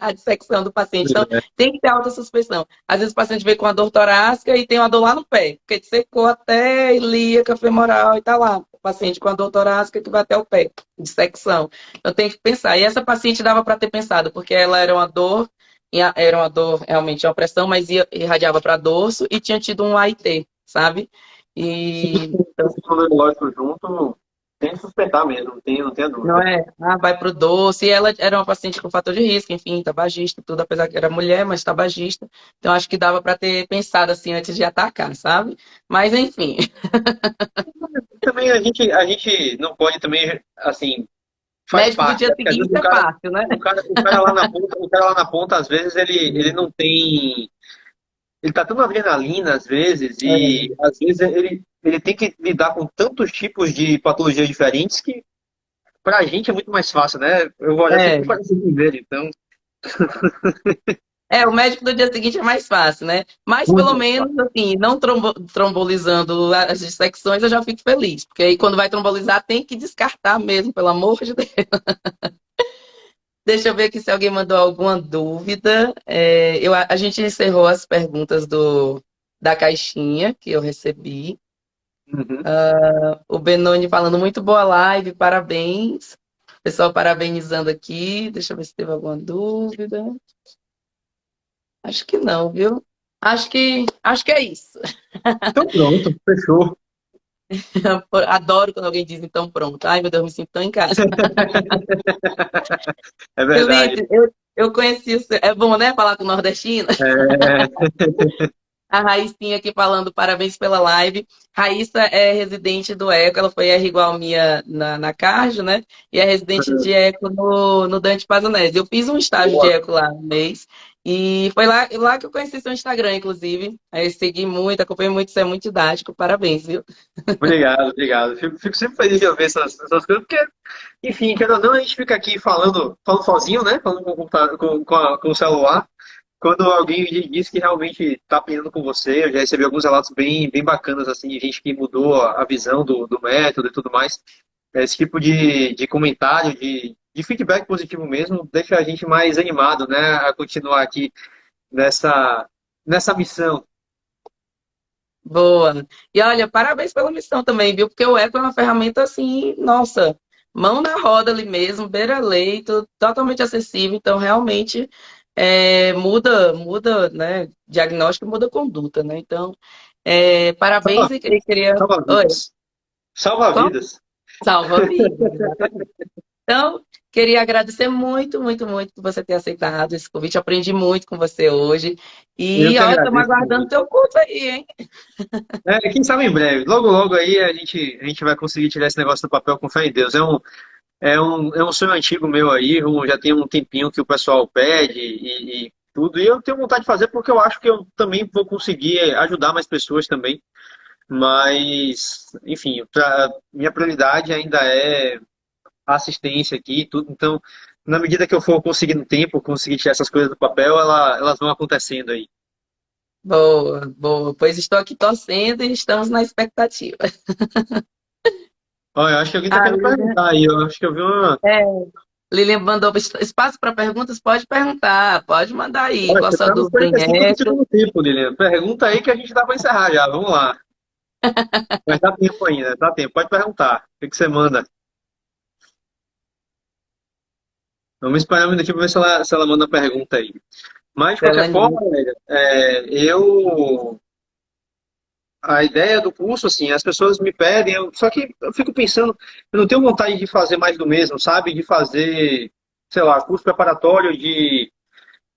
a dissecção do paciente. Então, tem que ter alta suspeição. Às vezes o paciente veio com uma dor torácica e tem uma dor lá no pé, porque secou até ilíaca femoral e tá lá. O paciente com a dor torácica que vai até o pé, dissecção. Então, tem que pensar. E essa paciente dava para ter pensado, porque ela era uma dor, realmente, uma pressão, mas irradiava para dorso e tinha tido um AIT, sabe? E Se for neurológico junto, tem que suspeitar mesmo, não tenha não dúvida. é? Vai pro doce. E ela era uma paciente com fator de risco, enfim, tabagista, tudo, apesar que era mulher, mas tabagista. Então, acho que dava para ter pensado assim antes de atacar, sabe? Mas, enfim. Também a gente não pode também, assim, faz Médico do parte, dia né? Porque às vezes seguinte é fácil, né? o cara lá na ponta, o cara lá na ponta, às vezes, ele não tem. Ele tá tão na adrenalina, às vezes, É, e às vezes ele tem que lidar com tantos tipos de patologias diferentes que pra gente é muito mais fácil, né? Eu vou olhar sempre é. para esse dele, então. O médico do dia seguinte é mais fácil, né? Mas Muito pelo mais menos, fácil. assim, não trombolizando as dissecções, eu já fico feliz. Porque aí quando vai trombolizar, tem que descartar mesmo, pelo amor de Deus. Deixa eu ver aqui se alguém mandou alguma dúvida. A gente encerrou as perguntas da caixinha que eu recebi. Uhum. O Benoni falando muito boa live, parabéns. Pessoal parabenizando aqui. Deixa eu ver se teve alguma dúvida. Acho que não, viu? Acho que é isso. Então pronto, fechou. Adoro quando alguém diz então pronto. Ai, meu Deus, me sinto tão em casa. É verdade. Felipe, eu conheci É bom, né? Falar com o nordestino. É, A Raicinha aqui falando parabéns pela live. Raíssa é residente do Eco, ela foi R igual minha na Cardio, né? E é residente de Eco no Dante Pazanese. Eu fiz um estágio de boa. Eco lá um mês E foi lá que eu conheci seu Instagram, inclusive. Aí eu segui muito, acompanhei muito, você é muito didático. Parabéns, viu? Obrigado, obrigado. Fico sempre feliz de ouvir essas coisas, porque, enfim, querendo ou não, a gente fica aqui falando sozinho, né? Falando com o computador, com o celular. Quando alguém me diz que realmente está aprendendo com você, eu já recebi alguns relatos bem bacanas, assim, de gente que mudou a visão do método e tudo mais. Esse tipo de comentário, de feedback positivo mesmo, deixa a gente mais animado, né? A continuar aqui nessa, nessa missão. Boa. E olha, parabéns pela missão também, viu? Porque o Eco é uma ferramenta assim, nossa, mão na roda ali mesmo, beira-leito, totalmente acessível. Então, realmente, muda, né? Diagnóstico muda conduta, né? Então, parabéns Salva, e queria. salva Oi, vidas. Salva como? vidas. Salva vidas, exatamente. Então, queria agradecer muito, muito, muito por você ter aceitado esse convite. Aprendi muito com você hoje. Eu E, que ó, estamos agradeço. aguardando teu curso aí, hein? Quem sabe em breve. Logo, logo aí a gente vai conseguir tirar esse negócio do papel com fé em Deus. É um sonho antigo meu aí, já tem um tempinho que o pessoal pede e tudo. E eu tenho vontade de fazer porque eu acho que eu também vou conseguir ajudar mais pessoas também. Mas, enfim, minha prioridade ainda é a assistência aqui e tudo. Então, na medida que eu for conseguindo tempo, conseguir tirar essas coisas do papel, elas vão acontecendo aí. Boa, boa. Pois estou aqui torcendo e estamos na expectativa. Olha, eu acho que alguém está Ah, querendo Lilian, perguntar aí. Eu acho que eu vi uma. é, Lilian mandou espaço para perguntas, pode perguntar, pode mandar aí. Olha, Qual a você sua está nos dúvida em 45 do Eco? segundo tempo, Lilian. Pergunta aí que a gente dá para encerrar já. Vamos lá. Mas dá tempo ainda, dá tempo. Pode perguntar. O que você manda? Vamos esperar um minutinho para ver se ela manda a pergunta aí. Mas, de qualquer Delaninha. forma, velho, eu. A ideia do curso, assim, as pessoas me pedem, só que eu fico pensando, eu não tenho vontade de fazer mais do mesmo, sabe? De fazer, sei lá, curso preparatório de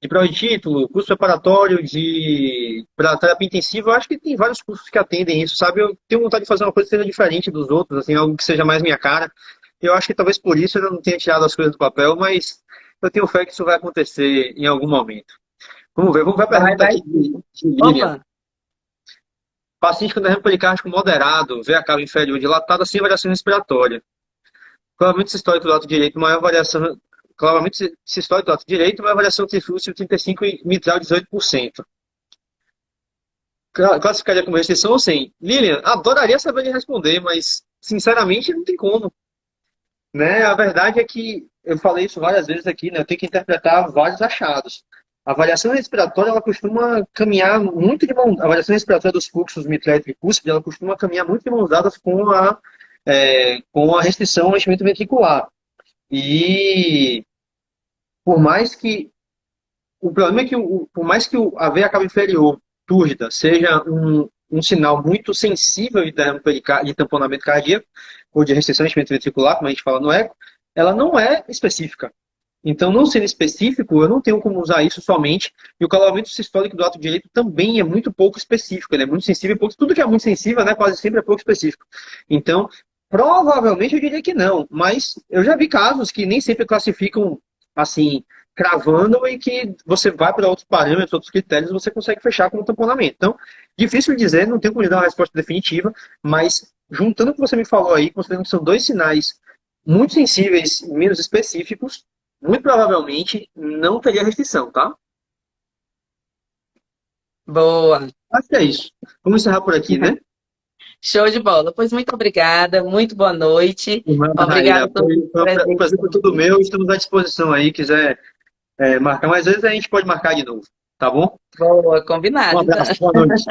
prova de título, curso preparatório de para terapia intensiva. Eu acho que tem vários cursos que atendem isso, sabe? Eu tenho vontade de fazer uma coisa que seja diferente dos outros, assim, algo que seja mais minha cara. Eu acho que talvez por isso eu não tenha tirado as coisas do papel, mas eu tenho fé que isso vai acontecer em algum momento. Vamos ver a pergunta Vai aqui sim. de Lilian. Opa, Paciente com derrame pericárdico moderado, VA inferior dilatada sem variação respiratória. Claramente sistólico do lado direito, maior variação. Claramente sistólico do lado direito, maior variação trifúncio 35 e mitral 18%. Classificaria como restrição ou sem? Lilian, adoraria saber lhe responder, mas sinceramente não tem como. Né? A verdade é que eu falei isso várias vezes aqui, né? Eu tenho que interpretar vários achados. A variação respiratória, ela costuma caminhar muito de mão. A variação respiratória dos fluxos mitral e tricúspide, ela costuma caminhar muito de mãos dadas com a restrição ao enchimento ventricular. E por mais que o problema é que por mais que a veia cava inferior túrgida seja um sinal muito sensível de tamponamento cardíaco ou de restrição ao enchimento ventricular, como a gente fala no eco, ela não é específica. Então, não sendo específico, eu não tenho como usar isso somente. E o calauamento sistólico do ato direito também é muito pouco específico. Ele é muito sensível. Tudo que é muito sensível, né, quase sempre é pouco específico. Então, provavelmente eu diria que não. Mas eu já vi casos que nem sempre classificam assim, cravando e que você vai para outros parâmetros, outros critérios, você consegue fechar com o tamponamento. Então, difícil de dizer, não tenho como lhe dar uma resposta definitiva, mas juntando o que você me falou aí, considerando que são dois sinais muito sensíveis, menos específicos, muito provavelmente não teria restrição, tá? boa. Acho que é isso. Vamos encerrar por aqui, né? Show de bola. Pois muito obrigada, muito boa noite. Nada, Obrigada Raíra. a todos os O presentes prazer foi todo também. meu. Estamos à disposição aí. Quiser marcar, mas às vezes a gente pode marcar de novo, tá bom? Boa, Um combinado, então. abraço, boa noite.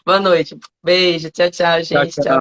Boa noite. Beijo, tchau, tchau, Tchau, gente. Tchau. tchau.